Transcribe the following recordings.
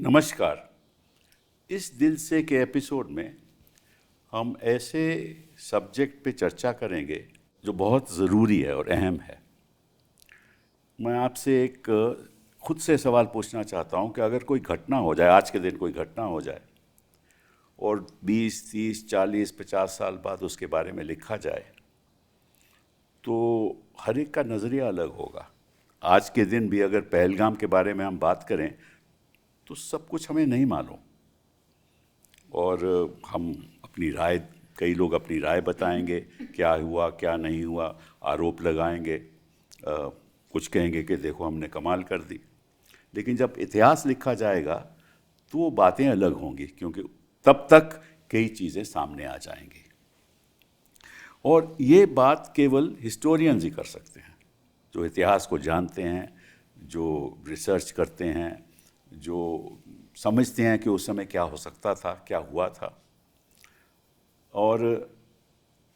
नमस्कार। इस दिल से के एपिसोड में हम ऐसे सब्जेक्ट पे चर्चा करेंगे जो बहुत ज़रूरी है और अहम है। मैं आपसे एक खुद से सवाल पूछना चाहता हूँ कि अगर कोई घटना हो जाए, आज के दिन कोई घटना हो जाए और 20, 30, 40, 50 साल बाद उसके बारे में लिखा जाए तो हर एक का नज़रिया अलग होगा। आज के दिन भी अगर पहलगाम के बारे में हम बात करें तो सब कुछ हमें नहीं मालूम और हम अपनी राय, कई लोग अपनी राय बताएंगे, क्या हुआ क्या नहीं हुआ, आरोप लगाएंगे, कुछ कहेंगे कि देखो हमने कमाल कर दी। लेकिन जब इतिहास लिखा जाएगा तो वो बातें अलग होंगी, क्योंकि तब तक कई चीज़ें सामने आ जाएंगी। और ये बात केवल हिस्टोरियंस ही कर सकते हैं, जो इतिहास को जानते हैं, जो रिसर्च करते हैं, जो समझते हैं कि उस समय क्या हो सकता था, क्या हुआ था। और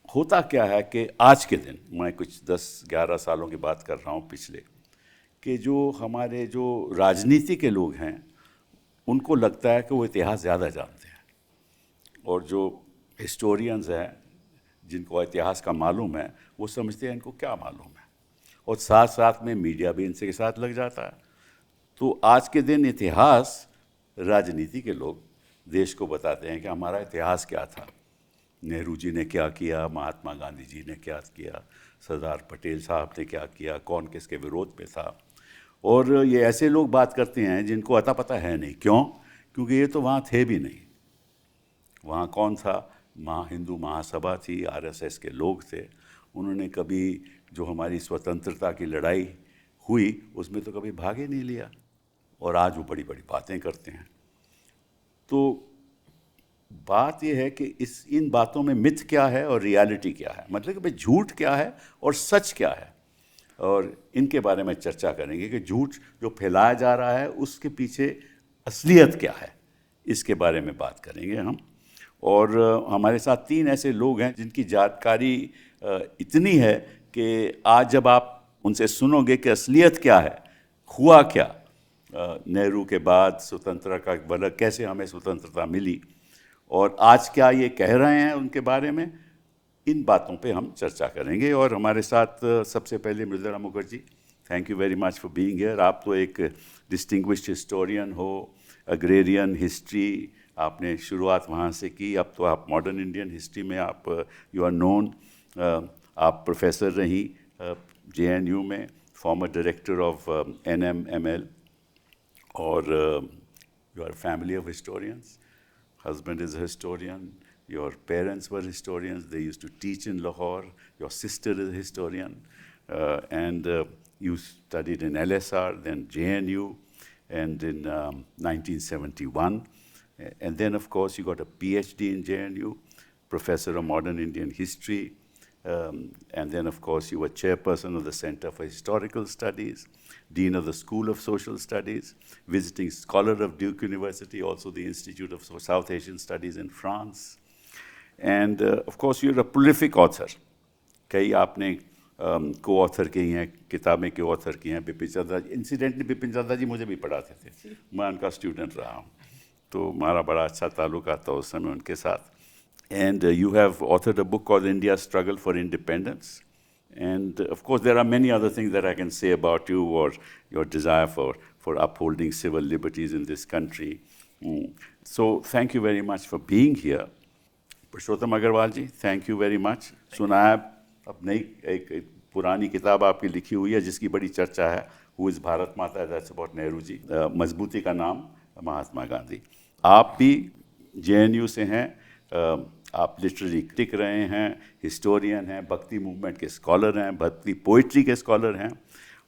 होता क्या है कि आज के दिन, मैं कुछ 10-11 सालों की बात कर रहा हूँ पिछले, कि जो हमारे जो राजनीति के लोग हैं उनको लगता है कि वो इतिहास ज़्यादा जानते हैं, और जो हिस्टोरियंस हैं जिनको इतिहास का मालूम है वो समझते हैं इनको क्या मालूम है, और साथ साथ में मीडिया भी इनसे के साथ लग जाता है। तो आज के दिन इतिहास, राजनीति के लोग देश को बताते हैं कि हमारा इतिहास क्या था, नेहरू जी ने क्या किया, महात्मा गांधी जी ने क्या किया, सरदार पटेल साहब ने क्या किया, कौन किसके विरोध में था। और ये ऐसे लोग बात करते हैं जिनको अता पता है नहीं। क्यों? क्योंकि ये तो वहाँ थे भी नहीं। वहाँ कौन था? हिंदू महासभा थी, आरएसएस के लोग थे। उन्होंने कभी जो हमारी स्वतंत्रता की लड़ाई हुई उसमें तो कभी भाग ही नहीं लिया, और आज वो बड़ी बड़ी बातें करते हैं। तो बात यह है कि इन बातों में मिथ क्या है और रियलिटी क्या है, मतलब कि भाई झूठ क्या है और सच क्या है, और इनके बारे में चर्चा करेंगे कि झूठ जो फैलाया जा रहा है उसके पीछे असलियत क्या है, इसके बारे में बात करेंगे हम। और हमारे साथ 3 ऐसे लोग हैं जिनकी जानकारी इतनी है कि आज जब आप उनसे सुनोगे कि असलियत क्या है, हुआ क्या, नेहरू के बाद स्वतंत्रता का मतलब कैसे हमें स्वतंत्रता मिली, और आज क्या ये कह रहे हैं उनके बारे में, इन बातों पे हम चर्चा करेंगे। और हमारे साथ सबसे पहले Mridula Mukherjee, thank you very much for being here. आप तो एक डिस्टिंग्विश्ड हिस्टोरियन हो, अग्रेरियन हिस्ट्री आपने शुरुआत वहाँ से की, अब तो आप मॉडर्न इंडियन हिस्ट्री में आप यू आर नोन। आप प्रोफेसर रही JNU में, फॉर्मर डायरेक्टर ऑफ NMML, और you are family of historians. Husband is a historian. Your parents were historians. They used to teach in Lahore. Your sister is a historian. And you studied in LSR, then JNU, and in 1971. And then, of course, you got a PhD in JNU, professor of modern Indian history. And then, of course, you were chairperson of the Center for Historical Studies, Dean of the School of Social Studies, visiting scholar of Duke University, also the Institute of South Asian Studies in France. And, of course, you're a prolific author. कई आपने co-author की हैं, किताबें के author की हैं। बिपिन चंद्रा जी, incidentally Bipin Chandra जी मुझे भी पढ़ाते थे, मैं उनका स्टूडेंट रहा हूँ, तो हमारा बड़ा अच्छा ताल्लुक आता उस समय उनके साथ। And you have authored a book called India's Struggle for Independence. And of course, there are many other things that I can say about you, or your desire for upholding civil liberties in this country. So thank you very much for being here. Purushottam Agarwal ji, thank you very much. सुना है अब नई एक पुरानी किताब आपकी लिखी हुई है जिसकी बड़ी चर्चा है, Who is भारत माता, that's about नेहरू जी। मजबूती का नाम महात्मा गांधी। आप भी JNU से हैं, आप लिटरेरी टिक रहे हैं, हिस्टोरियन हैं, भक्ति मूवमेंट के स्कॉलर हैं, भक्ति पोइट्री के स्कॉलर हैं,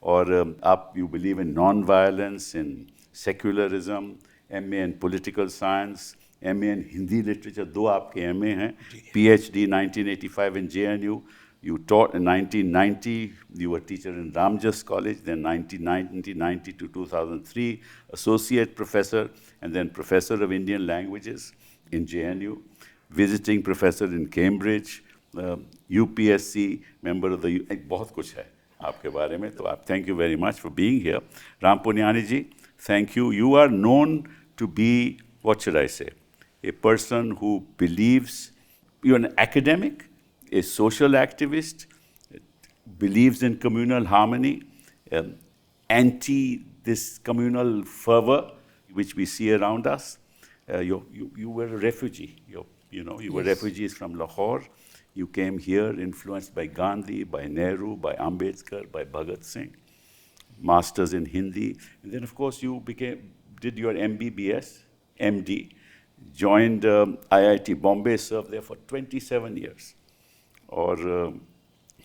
और आप you believe in non violence, in secularism, MA in political science, MA in Hindi literature, 2 आपके MA हैं, PhD 1985 in JNU. You taught in 1990, you were teacher in Ramjas College, then 1990 to 2003, associate professor, and then professor of Indian languages in JNU. Visiting professor in Cambridge, UPSC, member of the बहुत कुछ है आपके बारे में, तो आप thank you very much for being here. Ram Punyani ji, thank you. You are known to be, what should I say, a person who believes, you're an academic, a social activist, believes in communal harmony, anti this communal fervor which we see around us. You were a refugee. You were refugees from Lahore. You came here influenced by Gandhi, by Nehru, by Ambedkar, by Bhagat Singh. Masters in Hindi. And then, of course, you did your MBBS, MD, joined IIT Bombay, served there for 27 years. और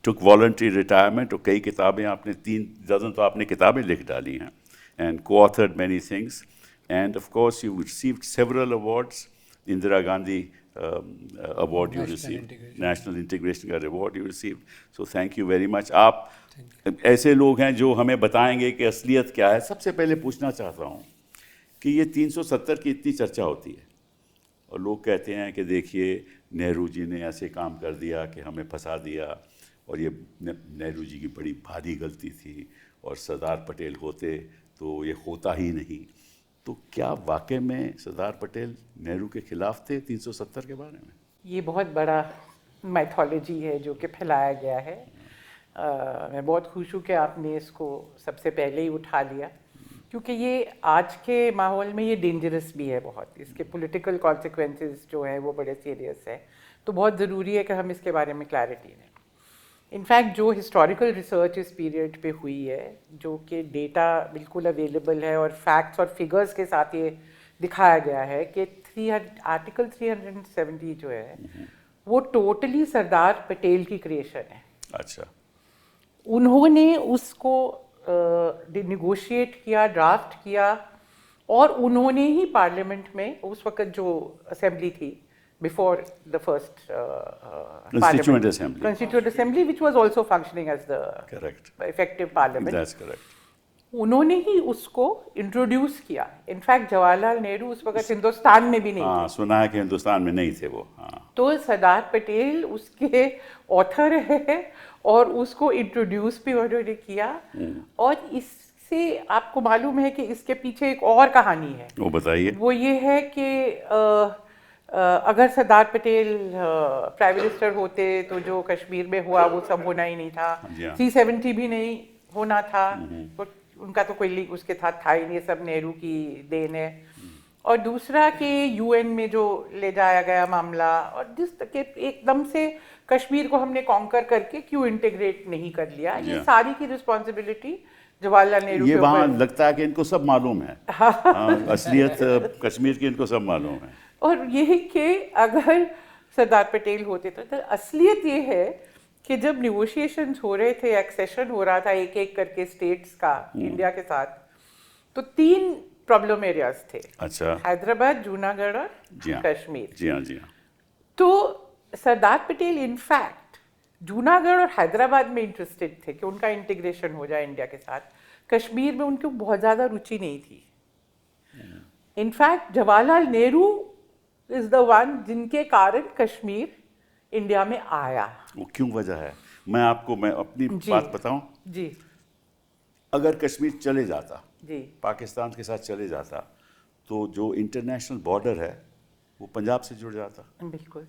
took voluntary retirement, और कई किताबें आपने 3 dozen तो आपने किताबें लिख डाली हैं, and co-authored many things. And of course, you received several awards. Indira Gandhi award you received, National Integration का award you received. So thank you very much. आप ऐसे लोग हैं जो हमें बताएंगे कि असलियत क्या है. सबसे पहले पूछना चाहता हूँ कि ये 370 की इतनी चर्चा होती है और लोग कहते हैं कि देखिए नेहरू जी ने ऐसे काम कर दिया कि हमें फंसा दिया और ये नेहरू जी की बड़ी भारी गलती थी और सरदार पटेल होते तो ये होता ही नहीं. तो क्या वाकई में सरदार पटेल नेहरू के खिलाफ थे 370 के बारे में? ये बहुत बड़ा माइथोलॉजी है जो कि फैलाया गया है. मैं बहुत खुश हूँ कि आपने इसको सबसे पहले ही उठा लिया, क्योंकि ये आज के माहौल में ये डेंजरस भी है बहुत. इसके पॉलिटिकल कॉन्सिक्वेंसेस जो है वो बड़े सीरियस है. तो बहुत ज़रूरी है कि हम इसके बारे में क्लैरिटी दें. इनफैक्ट जो हिस्टोरिकल रिसर्च इस पीरियड पे हुई है, जो कि डेटा बिल्कुल अवेलेबल है और फैक्ट्स और फिगर्स के साथ ये दिखाया गया है कि आर्टिकल 370 जो है वो टोटली सरदार पटेल की क्रिएशन है. अच्छा. उन्होंने उसको निगोशिएट किया, ड्राफ्ट किया, और उन्होंने ही पार्लियामेंट में उस वक्त जो असेंबली थी before the first Constituent Assembly, which was also functioning as the effective parliament. That's correct. उन्होंने ही उसको इंट्रोड्यूस किया. इनफैक्ट जवाहरलाल नेहरू उस वक्त हिंदुस्तान में भी नहीं थे. सुना है कि हिंदुस्तान में नहीं थे वो. तो सरदार पटेल उसके ऑथर है और उसको इंट्रोड्यूस भी उन्होंने किया. और इससे आपको मालूम है कि इसके पीछे एक और कहानी है. वो बताइए. वो ये है कि अगर सरदार पटेल प्राइम मिनिस्टर होते तो जो कश्मीर में हुआ वो सब होना ही नहीं था. 370 भी नहीं होना था. तो उनका तो कोई लिंक उसके साथ था ही नहीं. सब नेहरू की देन है. और दूसरा कि यूएन में जो ले जाया गया मामला, और जिस के एकदम से कश्मीर को हमने कॉन्कर करके क्यों इंटीग्रेट नहीं कर लिया, ये सारी की रिस्पॉन्सिबिलिटी जवाहरलाल नेहरू. ये वहाँ लगता है कि इनको सब मालूम है. असलियत कश्मीर की इनको सब मालूम है. और ये कि अगर सरदार पटेल होते तो असलियत ये है कि जब निगोशिएशंस हो रहे थे, एक्सेशन हो रहा था एक एक करके स्टेट्स का इंडिया के साथ, तो 3 प्रॉब्लम एरियाज थे. अच्छा. हैदराबाद, जूनागढ़ और कश्मीर. जी हाँ. तो सरदार पटेल इनफैक्ट जूनागढ़ और हैदराबाद में इंटरेस्टेड थे कि उनका इंटीग्रेशन हो जाए इंडिया के साथ. कश्मीर में उनको बहुत ज़्यादा रुचि नहीं थी. In fact Jawaharlal Nehru is the one जिनके कारण कश्मीर इंडिया में आया. वो क्यों वजह है? मैं अपनी बात बताऊं जी. अगर कश्मीर चले जाता जी, पाकिस्तान के साथ चले जाता, तो जो इंटरनेशनल बॉर्डर है वो पंजाब से जुड़ जाता. बिल्कुल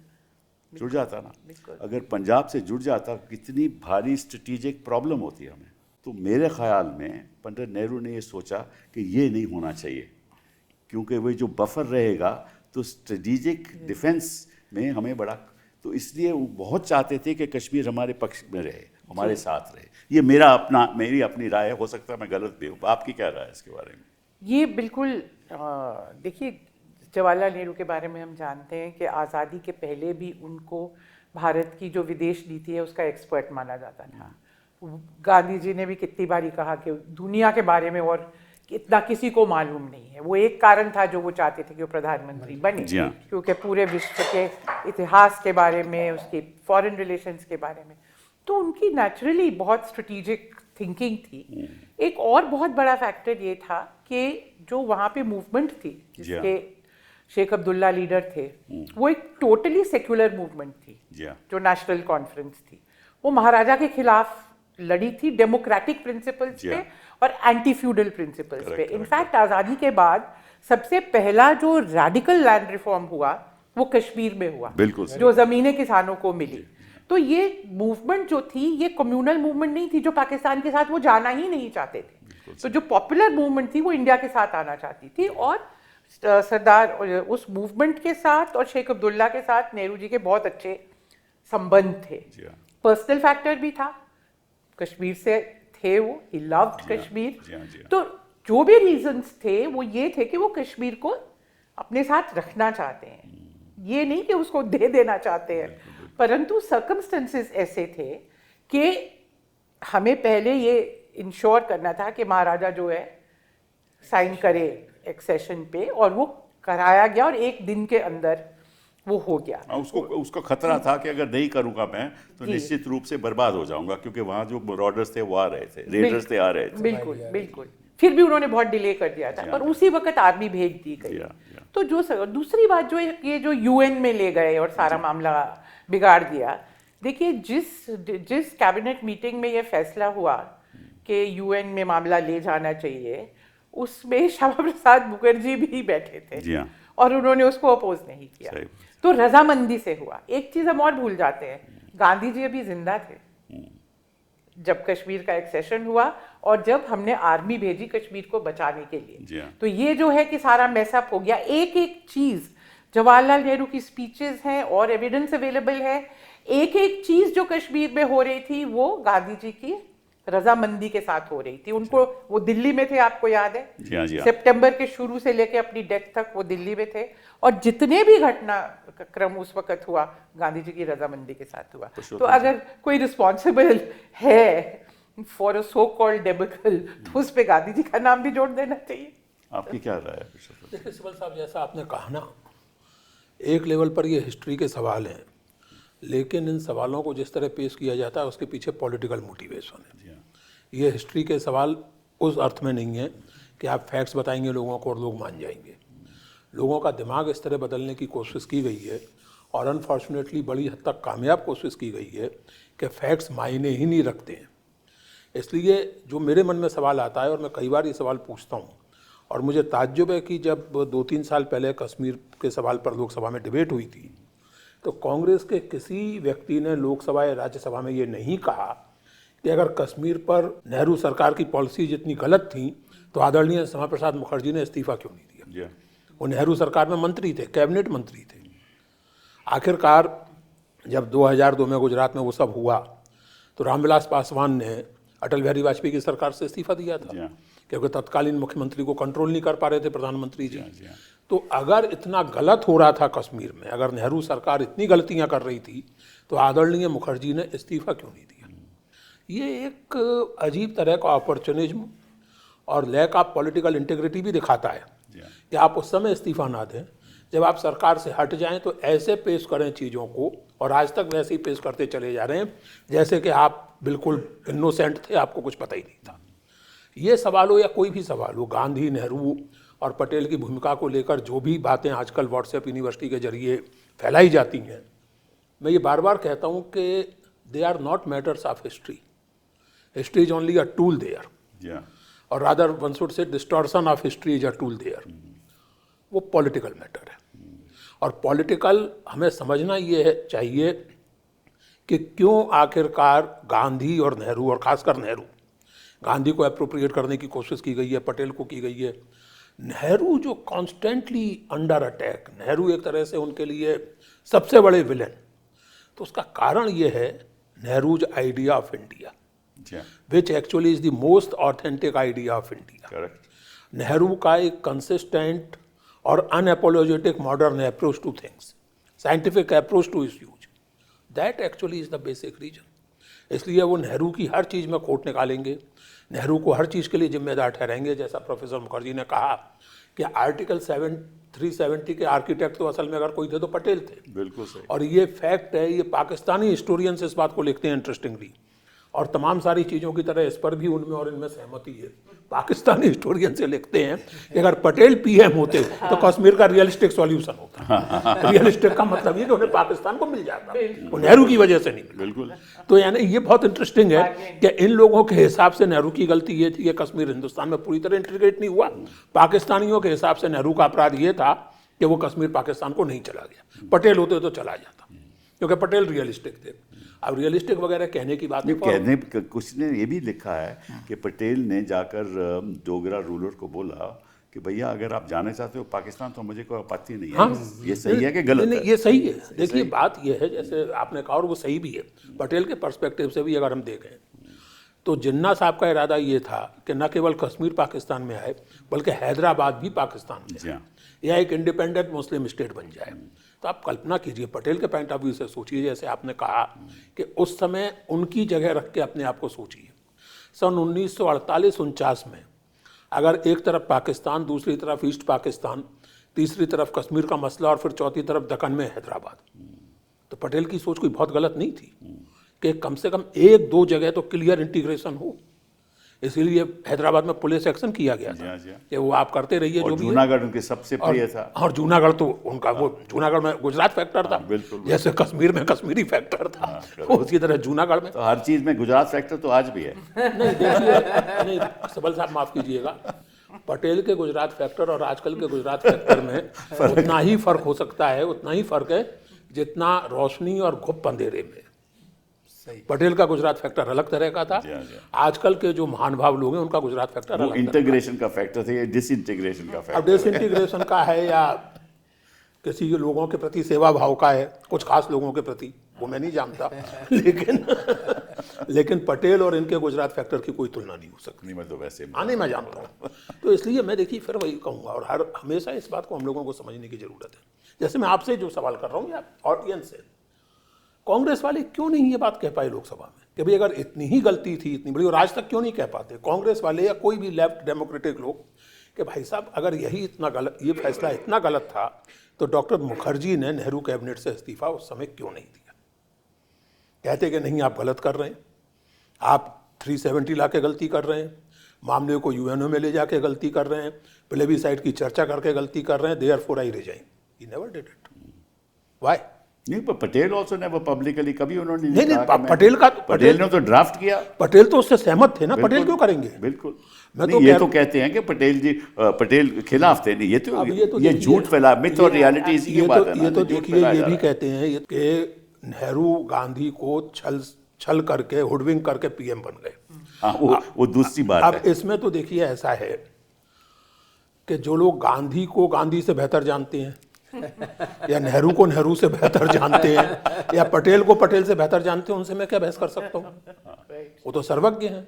जुड़ जाता ना. बिल्कुल. अगर पंजाब से जुड़ जाता कितनी भारी स्ट्रेटेजिक प्रॉब्लम होती हमें. तो मेरे ख्याल में पंडित नेहरू ने ये सोचा कि ये नहीं होना चाहिए, क्योंकि वो जो बफर रहेगा तो स्ट्रेटेजिक डिफेंस में हमें बड़ा, तो इसलिए वो बहुत चाहते थे कि कश्मीर हमारे पक्ष में रहे, हमारे साथ रहे. ये मेरी अपनी राय है, हो सकता है मैं गलत भी हूँ. आपकी क्या राय है इसके बारे में? ये बिल्कुल देखिए, जवाहरलाल नेहरू के बारे में हम जानते हैं कि आज़ादी के पहले भी उनको भारत की जो विदेश नीति है उसका एक्सपर्ट माना जाता था. गांधी जी ने भी कितनी बारी कहा कि दुनिया के बारे में और इतना किसी को मालूम नहीं है. वो एक कारण था जो वो चाहते थे कि वो प्रधानमंत्री बने, क्योंकि पूरे विश्व के इतिहास के बारे में, उसके फॉरेन रिलेशंस के बारे में, तो उनकी नेचुरली बहुत स्ट्रेटेजिक थिंकिंग थी. एक और बहुत बड़ा फैक्टर ये था कि जो वहाँ पे मूवमेंट थी जिसके शेख अब्दुल्ला लीडर थे, वो एक टोटली सेक्युलर मूवमेंट थी. जो नेशनल कॉन्फ्रेंस थी वो महाराजा के खिलाफ लड़ी थी, डेमोक्रेटिक प्रिंसिपल्स पे और एंटी फ्यूडल प्रिंसिपल्स पे. इनफैक्ट आज़ादी के बाद सबसे पहला जो रैडिकल लैंड रिफॉर्म हुआ वो कश्मीर में हुआ, बिल्कुल सही। जो ज़मीनें किसानों को मिली। तो ये मूवमेंट जो थी ये कम्युनल मूवमेंट नहीं थी, जो पाकिस्तान के साथ वो जाना ही नहीं चाहते थे। तो जो पॉपुलर मूवमेंट थी वो इंडिया के साथ आना चाहती थी, और सरदार उस मूवमेंट के साथ और शेख अब्दुल्ला के साथ नेहरू जी के बहुत अच्छे संबंध थे। पर्सनल फैक्टर भी था, कश्मीर से थे वो, ही लव्ड कश्मीर। तो जो भी रीजंस थे वो ये थे कि वो कश्मीर को अपने साथ रखना चाहते हैं, ये नहीं कि उसको दे देना चाहते हैं। परंतु सर्कमस्टेंसेस ऐसे थे कि हमें पहले ये इंश्योर करना था कि महाराजा जो है साइन करे एक्सेशन पे, और वो कराया गया और एक दिन के अंदर वो हो गया। उसको खतरा था कि अगर नहीं करूंगा मैं तो निश्चित रूप से बर्बाद हो जाऊंगा, क्योंकि वहां जो मराडर्स थे वो आ रहे थे, रेडर्स थे आ रहे थे। बिल्कुल बिल्कुल। फिर भी उन्होंने बहुत डिले कर दिया था, पर उसी वक्त आर्मी भेज दी गई। तो जो दूसरी बात जो है, ये जो यूएन में ले गए और सारा मामला बिगाड़ दिया। देखिए, जिस कैबिनेट मीटिंग में ये फैसला हुआ कि यूएन में मामला ले जाना चाहिए, उसमें श्यामा प्रसाद मुखर्जी भी बैठे थे और उन्होंने उसको अपोज नहीं किया। तो रजामंदी से हुआ। एक चीज हम और भूल जाते हैं, गांधी जी अभी जिंदा थे जब कश्मीर का एक्सेशन हुआ और जब हमने आर्मी भेजी कश्मीर को बचाने के लिए। तो ये जो है कि सारा मैसअप हो गया। एक एक चीज, जवाहरलाल नेहरू की स्पीचेस हैं और एविडेंस अवेलेबल है, एक एक चीज जो कश्मीर में हो रही थी वो गांधी जी की रजामंदी के साथ हो रही थी। उनको, वो दिल्ली में थे, आपको याद है, सितंबर के शुरू से लेके अपनी डेथ तक वो दिल्ली में थे, और जितने भी घटनाक्रम उस वक्त हुआ गांधी जी की रजामंदी के साथ हुआ। तो अगर कोई रिस्पॉन्सिबल है फॉर अ सो कॉल्ड डेबकल, तो उस पे गांधी जी का नाम भी जोड़ देना चाहिए। आपकी क्या राय है? देखिए सिब्बल साहब, जैसा आपने कहा ना, एक लेवल पर ये हिस्ट्री के सवाल हैं, लेकिन इन सवालों को जिस तरह पेश किया जाता है उसके पीछे पॉलिटिकल मोटिवेशन है। ये हिस्ट्री के सवाल उस अर्थ में नहीं है कि आप फैक्ट्स बताएंगे लोगों को और लोग मान जाएंगे। लोगों का दिमाग इस तरह बदलने की कोशिश की गई है, और अनफॉर्चुनेटली बड़ी हद तक कामयाब कोशिश की गई है, कि फैक्ट्स मायने ही नहीं रखते हैं। इसलिए जो मेरे मन में सवाल आता है, और मैं कई बार ये सवाल पूछता हूँ, और मुझे ताज्जुब है कि जब 2-3 साल पहले कश्मीर के सवाल पर लोकसभा में डिबेट हुई थी, तो कांग्रेस के किसी व्यक्ति ने लोकसभा या राज्यसभा में ये नहीं कहा कि अगर कश्मीर पर नेहरू सरकार की पॉलिसी जितनी गलत थी तो आदरणीय श्यामा प्रसाद मुखर्जी ने इस्तीफा क्यों नहीं दिया। वो नेहरू सरकार में मंत्री थे, कैबिनेट मंत्री थे। आखिरकार जब 2002 में गुजरात में वो सब हुआ तो रामविलास पासवान ने अटल बिहारी वाजपेयी की सरकार से इस्तीफा दिया था, क्योंकि तत्कालीन मुख्यमंत्री को कंट्रोल नहीं कर पा रहे थे प्रधानमंत्री जी। तो अगर इतना गलत हो रहा था कश्मीर में, अगर नेहरू सरकार इतनी गलतियां कर रही थी, तो आदरणीय मुखर्जी ने इस्तीफा क्यों नहीं दिया। ये एक अजीब तरह का अपॉर्चुनिज्म और लैक ऑफ पॉलिटिकल इंटीग्रिटी भी दिखाता है कि आप उस समय इस्तीफा ना दें, जब आप सरकार से हट जाएं तो ऐसे पेश करें चीज़ों को, और आज तक वैसे ही पेश करते चले जा रहे हैं जैसे कि आप बिल्कुल इनोसेंट थे, आपको कुछ पता ही नहीं था। ये सवाल हो या कोई भी सवाल हो, गांधी, नेहरू और पटेल की भूमिका को लेकर जो भी बातें आजकल व्हाट्सएप यूनिवर्सिटी के जरिए फैलाई जाती हैं, मैं ये बार बार कहता हूँ कि they are not matters of history. History is only a tool there, और rather one should say distortion of history is a tool there. वो पॉलिटिकल मैटर है, और पॉलिटिकल हमें समझना ये चाहिए कि क्यों आखिरकार गांधी और नेहरू, और खासकर नेहरू, गांधी को अप्रोप्रिएट करने की कोशिश की गई है, पटेल को की गई है। नेहरू जो कॉन्स्टेंटली अंडर अटैक, नेहरू एक तरह से उनके लिए सबसे बड़े विलेन। तो उसका कारण ये है Nehru's idea of India, which actually is the most authentic idea of India. Nehru का एक कंसिस्टेंट और unapologetic modern approach to things, scientific approach to issues, that actually is the basic reason. इसलिए वो नेहरू की हर चीज़ में खोट निकालेंगे, नेहरू को हर चीज़ के लिए जिम्मेदार ठहराएंगे। जैसा प्रोफेसर मुखर्जी ने कहा कि आर्टिकल 370 के आर्किटेक्ट तो असल में अगर कोई थे तो पटेल थे। बिल्कुल सही। और ये फैक्ट है, ये पाकिस्तानी हिस्टोरियंस इस बात को लिखते हैं इंटरेस्टिंगली, और तमाम सारी चीज़ों की तरह इस पर भी उनमें और इनमें सहमति है। पाकिस्तानी हिस्टोरियन से लिखते हैं कि अगर पटेल पीएम होते तो कश्मीर का रियलिस्टिक सॉल्यूशन होता। रियलिस्टिक का मतलब ये कि उन्हें पाकिस्तान को मिल जाता, वो नेहरू की वजह से नहीं मिला। बिल्कुल। तो यानी ये बहुत इंटरेस्टिंग है कि इन लोगों के हिसाब से नेहरू की गलती ये थी कि कश्मीर हिंदुस्तान में पूरी तरह इंटीग्रेट नहीं हुआ। पाकिस्तानियों के हिसाब से नेहरू का अपराध ये था कि वो कश्मीर पाकिस्तान को नहीं चला गया। पटेल होते तो चला जाता, क्योंकि पटेल रियलिस्टिक थे। अब रियलिस्टिक वगैरह कहने की बात कहने कुछ ने ये भी लिखा है कि पटेल ने जाकर डोगरा रूलर को बोला कि भैया अगर आप जाना चाहते हो पाकिस्तान तो मुझे कोई आपत्ति नहीं है। हाँ, ये सही है कि गलत नहीं, है? ये सही है। देखिए बात ये है, जैसे आपने कहा और वो सही भी है, पटेल के पर्सपेक्टिव से भी अगर हम देखें तो जिन्ना साहब का इरादा ये था कि न केवल कश्मीर पाकिस्तान में आए बल्कि हैदराबाद भी पाकिस्तान में आए, या एक इंडिपेंडेंट मुस्लिम स्टेट बन जाए। तो आप कल्पना कीजिए, पटेल के पॉइंट ऑफ व्यू से सोचिए, जैसे आपने कहा कि उस समय उनकी जगह रख के अपने आप को सोचिए। सन 1948-49 में अगर एक तरफ पाकिस्तान, दूसरी तरफ ईस्ट पाकिस्तान, तीसरी तरफ कश्मीर का मसला और फिर चौथी तरफ दक्कन में हैदराबाद, तो पटेल की सोच कोई बहुत गलत नहीं थी कि कम से कम एक दो जगह तो क्लियर इंटीग्रेशन हो। इसीलिए हैदराबाद में पुलिस एक्शन किया गया था कि वो आप करते रहिए जो भी। जूनागढ़ उनके सबसे प्रिय था। और जूनागढ़ तो उनका वो जूनागढ़ में गुजरात फैक्टर था, जैसे कश्मीर में कश्मीरी फैक्टर था, उसी तरह जूनागढ़ में तो हर चीज में गुजरात फैक्टर तो आज भी है। नहीं देखिए, नहीं सबल साहब माफ कीजिएगा, पटेल के गुजरात फैक्टर और आजकल के गुजरात फैक्टर में उतना ही फर्क हो सकता है, उतना ही फर्क है जितना रोशनी और घुप अंधेरे में। पटेल का गुजरात फैक्टर अलग तरह का था, आजकल के जो महानुभाव लोग हैं उनका गुजरात फैक्टर अलग। इंटीग्रेशन का फैक्टर था, ये डिसइंटीग्रेशन का फैक्टर। अब डिसइंटीग्रेशन का है या किसी लोगों के प्रति सेवा भाव का है, कुछ खास लोगों के प्रति, वो मैं नहीं जानता लेकिन पटेल और इनके गुजरात फैक्टर की कोई तुलना नहीं हो सकती। नहीं, मैं तो वैसे आने मैं जानता हूँ। तो इसलिए मैं देखिए फिर वही कहूँगा, और हमेशा इस बात को हम लोगों को समझने की जरूरत है। जैसे मैं आपसे जो सवाल कर रहा हूँ या ऑडियंस से, कांग्रेस वाले क्यों नहीं ये बात कह पाए लोकसभा में कि भाई अगर इतनी ही गलती थी, इतनी बड़ी, और आज तक क्यों नहीं कह पाते कांग्रेस वाले या कोई भी लेफ्ट डेमोक्रेटिक लोग कि भाई साहब अगर यही इतना गलत, ये फैसला इतना गलत था तो डॉक्टर मुखर्जी ने नेहरू कैबिनेट से इस्तीफा उस समय क्यों नहीं दिया। कहते कि नहीं आप गलत कर रहे हैं, आप 370 ला के गलती कर रहे हैं, मामले को यूएनओ में ले जाके गलती कर रहे हैं, प्लेबिसाइट की चर्चा करके गलती कर रहे हैं, therefore I resign. He never did it. Why? नहीं, पर पटेल ऑल्सो नेवर पब्लिकली, कभी उन्होंने नहीं, पटेल ने तो ड्राफ्ट किया। पटेल तो उससे सहमत थे ना, पटेल क्यों करेंगे? बिल्कुल। मैं तो ये तो कहते हैं कि पटेल खिलाफ थे। नहीं, ये झूठ फैला, मिथ और रियलिटी इसी की बात है। ये तो देखिए, ये भी कहते हैं कि नेहरू गांधी को छल करके, हुडविंग करके पीएम बन गए। हाँ, वो दूसरी बात है। अब इसमें तो देखिए ऐसा है कि जो लोग गांधी को गांधी से बेहतर जानते हैं या नेहरू को नेहरू से बेहतर जानते हैं या पटेल को पटेल से बेहतर जानते हैं, उनसे मैं क्या बहस कर सकता हूँ? वो तो सर्वज्ञ हैं,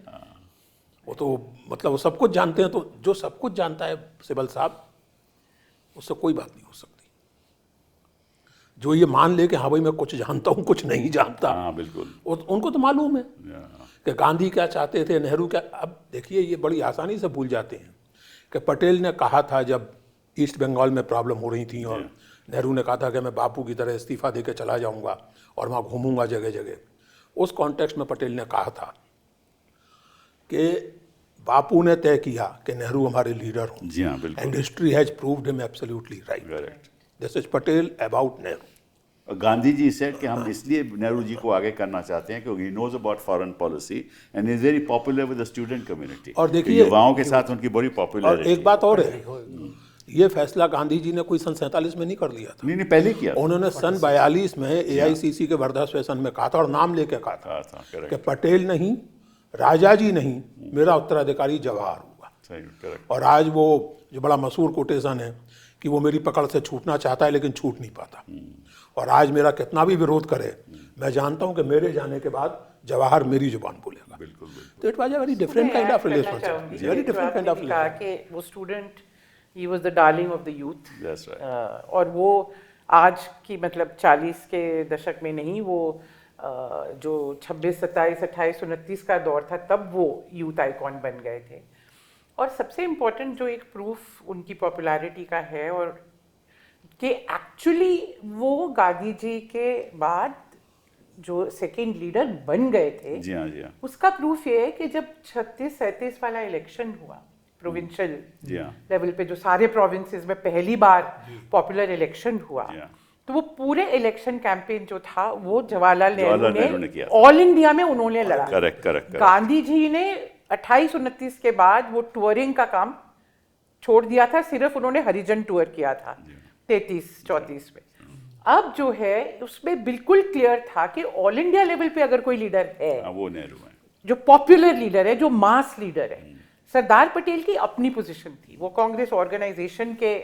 वो तो मतलब वो सब कुछ जानते हैं। तो जो सब कुछ जानता है सिबल साहब, उससे कोई बात नहीं हो सकती। जो ये मान ले कि हाँ भाई मैं कुछ जानता हूँ कुछ नहीं जानता, हाँ बिल्कुल, उनको तो मालूम है कि गांधी क्या चाहते थे, नेहरू क्या। अब देखिए ये बड़ी आसानी से भूल जाते हैं कि पटेल ने कहा था जब ईस्ट बंगाल में प्रॉब्लम हो रही थी और नेहरू ने कहा था कि मैं बापू की तरह इस्तीफा देकर चला जाऊंगा और वहाँ घूमूंगा जगह जगह। उस कॉन्टेक्स्ट में पटेल ने कहा था कि बापू ने तय किया कि नेहरू हमारे लीडर हों। जी हाँ बिल्कुल। And history has proved him absolutely right. This is Patel about Nehru. Gandhi ji said कि हम इसलिए नेहरू जी को आगे करना चाहते हैं क्योंकि he knows about foreign policy and is very popular with the student community. और देखिए युवाओं के साथ उनकी बड़ी पॉपुलरिटी। और एक बात और है, ये फैसला गांधी जी ने कोई सन 47 में नहीं कर लिया था। नहीं, पहले किया। उन्होंने सन 42 में AICC के वर्धा सेशन में कहा था और नाम लेके कहा था कि पटेल नहीं, राजा जी नहीं, मेरा उत्तराधिकारी जवाहर होगा। और आज वो जो बड़ा मशहूर कोटेशन है कि वो मेरी पकड़ से छूटना चाहता है लेकिन छूट नहीं पाता। और आज मेरा कितना भी विरोध करे, मैं जानता हूं कि मेरे जाने के बाद जवाहर मेरी जुबान बोलेगा। बिल्कुल। तो it was a very different kind of relationship, very different kind of relationship. कि वो student, he was the darling of the youth. That's right. और वो आज की मतलब 40 के दशक में नहीं, वो जो 26, 27, 28, 29 का दौर था, तब वो यूथ आइकॉन बन गए थे। और सबसे इम्पोर्टेंट जो एक प्रूफ उनकी पॉपुलैरिटी का है और कि एक्चुअली वो गांधी जी के बाद जो सेकेंड लीडर बन गए थे, जी हाँ, जी हाँ, उसका प्रूफ ये है कि जब 36-37 वाला इलेक्शन हुआ प्रोविंशियल जी हाँ, लेवल पे, जो सारे प्रोविंसेस में पहली बार पॉपुलर इलेक्शन हुआ, जी हाँ। तो वो पूरे इलेक्शन कैंपेन जो था वो जवाहरलाल जवाहरलाल नेहरू नेहरू ने ने किया था। ऑल इंडिया में उन्होंने लड़ा। Correct correct correct. Gandhi ji ने 28-29 के बाद वो टूरिंग का काम छोड़ दिया था, सिर्फ उन्होंने हरिजन टूर किया था 33-34 में। अब जो है उसमें बिल्कुल क्लियर था कि ऑल इंडिया लेवल पे अगर कोई लीडर है, हाँ, वो नेहरू है। जो पॉपुलर लीडर है, जो मास लीडर है, सरदार पटेल की अपनी पोजीशन थी, वो कांग्रेस ऑर्गेनाइजेशन के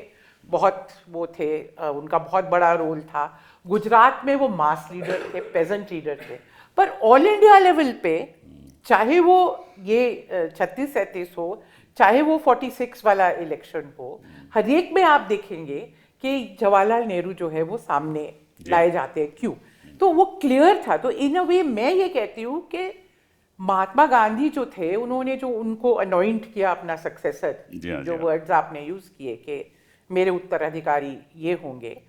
बहुत वो थे, उनका बहुत बड़ा रोल था। गुजरात में वो मास लीडर थे, पेजेंट लीडर थे, पर ऑल इंडिया लेवल पे चाहे वो ये 36-37 हो, चाहे वो 46 वाला इलेक्शन हो, हर एक में आप देखेंगे कि जवाहरलाल नेहरू जो है वो सामने लाए जाते हैं। क्यों? तो वो क्लियर था। तो इन अ वे मैं ये कहती हूँ कि महात्मा गांधी जो थे, उन्होंने जो उनको अनॉइंट किया अपना सक्सेसर, जी हाँ, जो जी हाँ। वर्ड्स आपने यूज किए कि मेरे उत्तराधिकारी ये होंगे,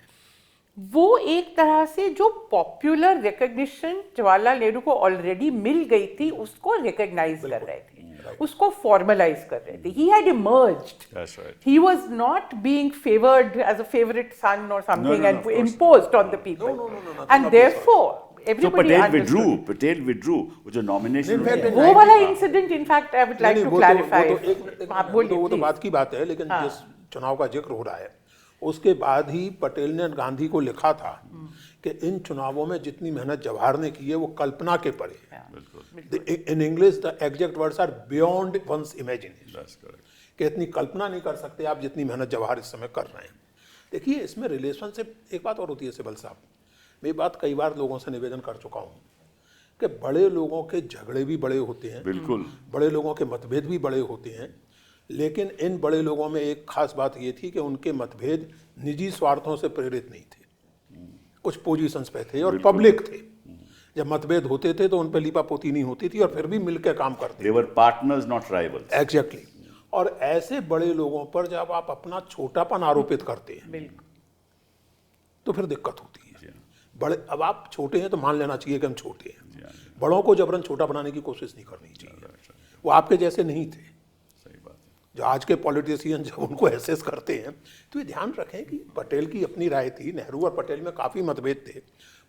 वो एक तरह से जो पॉपुलर रिकग्निशन जवाहरलाल नेहरू को ऑलरेडी मिल गई थी, उसको रिकग्नाइज कर रहे थे, उसको फॉर्मलाइज कर रहे थे। He had emerged, That's right. he was not being favored as a favorite son or something no, and of course imposed on the people. No, nothing And of the therefore तो everybody understood. Patel withdrew वो जो nomination In fact, वो वाला incident in fact I would like नहीं, to वो clarify. तो आप बोलिए वो तो please. बात की बात है, लेकिन जिस चुनाव का जिक्र हो रहा है उसके बाद ही पटेल ने गांधी को लिखा था कि इन चुनावों में जितनी मेहनत जवाहर ने की है वो कल्पना के परे है। In English the exact words are beyond one's imagination, That's correct. कि इतनी कल्पना नहीं कर सकते आप जितनी मेहनत जवाहर इस समय कर रहे हैं। देखिए, इसमें रिलेशनशिप एक बात और होती है सिबल साहब, मैं बात कई बार लोगों से निवेदन कर चुका हूँ कि बड़े लोगों के झगड़े भी बड़े होते हैं, बिल्कुल। बड़े लोगों के मतभेद भी बड़े होते हैं, लेकिन इन बड़े लोगों में एक खास बात ये थी कि उनके मतभेद निजी स्वार्थों से प्रेरित नहीं थे, कुछ पोजीशंस पे थे और पब्लिक थे। जब मतभेद होते थे तो उन पर लीपापोती नहीं होती थी और फिर भी मिलकर काम करते They were partners, not rivals. Exactly. और ऐसे बड़े लोगों पर जब आप अपना छोटापन आरोपित करते हैं बिल्कुल। तो फिर दिक्कत होती है। जी हाँ, बड़े, अब आप छोटे हैं तो मान लेना चाहिए कि हम छोटे हैं, जी हाँ, जी हाँ। बड़ों को जबरन छोटा बनाने की कोशिश नहीं करनी चाहिए। वो आपके जैसे नहीं थे। सही बात है। जो आज के पॉलिटिशियन जब उनको एसेस करते हैं तो ये ध्यान रखें कि पटेल की अपनी राय थी, नेहरू और पटेल में काफ़ी मतभेद थे,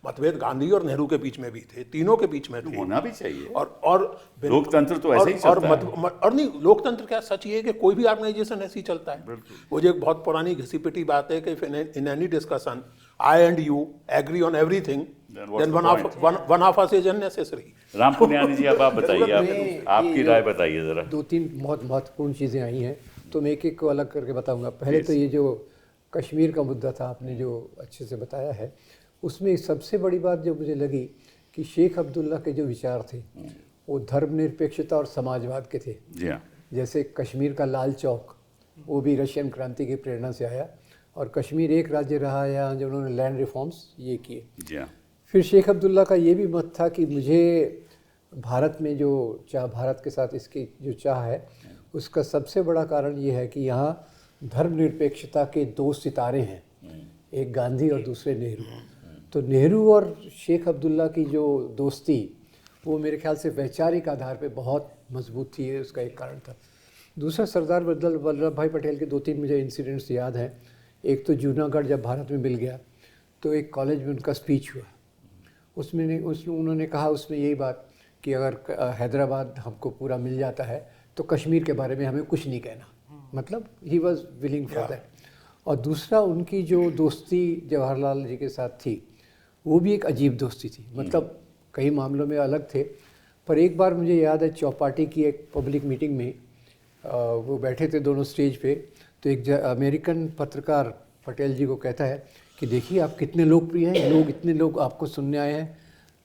मतभेद गांधी और नेहरू के बीच में भी थे, तीनों के बीच में थे। होना भी चाहिए। और लोकतंत्र तो ऐसे ही चलता है। और नहीं, लोकतंत्र क्या, सच ये है कि कोई भी ऑर्गेनाइजेशन ऐसे ही चलता है। वो जो एक बहुत पुरानी घिसी पिटी बात है कि in any discussion I and you agree on everything, then one of us is unnecessary. Ram Puniyani ji, अब आप बताइए, आपकी राय बताइए जरा। 2-3 बहुत महत्वपूर्ण चीज़ें आई हैं, तो मैं एक एक को अलग करके बताऊंगा। पहले तो ये जो कश्मीर का मुद्दा था, आपने जो अच्छे से बताया है, उसमें सबसे बड़ी बात जो मुझे लगी कि शेख अब्दुल्ला के जो विचार थे वो धर्मनिरपेक्षता और समाजवाद के थे। जी हाँ, जैसे कश्मीर का लाल चौक, वो भी रशियन क्रांति की प्रेरणा से आया, और कश्मीर एक राज्य रहा है यहाँ जो उन्होंने लैंड रिफॉर्म्स ये किए। जी हाँ, फिर शेख अब्दुल्ला का ये भी मत था कि मुझे भारत में जो चाह, भारत के साथ इसकी जो चाह है, उसका सबसे बड़ा कारण ये है कि यहाँ धर्मनिरपेक्षता के 2 सितारे हैं, एक गांधी और दूसरे नेहरू। तो नेहरू और शेख अब्दुल्ला की जो दोस्ती, वो मेरे ख्याल से वैचारिक आधार पे बहुत मजबूत थी, ये उसका एक कारण था। दूसरा, सरदार वल्लभ भाई पटेल के 2-3 मुझे इंसिडेंट्स याद हैं। एक तो जूनागढ़ जब भारत में मिल गया तो एक कॉलेज में उनका स्पीच हुआ, उसमें उन्होंने कहा उसमें यही बात कि अगर हैदराबाद हमको पूरा मिल जाता है तो कश्मीर के बारे में हमें कुछ नहीं कहना, मतलब he was willing for that. और दूसरा, उनकी जो दोस्ती जवाहरलाल जी के साथ थी वो भी एक अजीब दोस्ती थी, मतलब कई मामलों में अलग थे, पर एक बार मुझे याद है चौपाटी की एक पब्लिक मीटिंग में वो बैठे थे दोनों स्टेज पे, तो एक अमेरिकन पत्रकार पटेल जी को कहता है कि देखिए आप कितने लोकप्रिय हैं, लोग इतने लोग आपको सुनने आए हैं।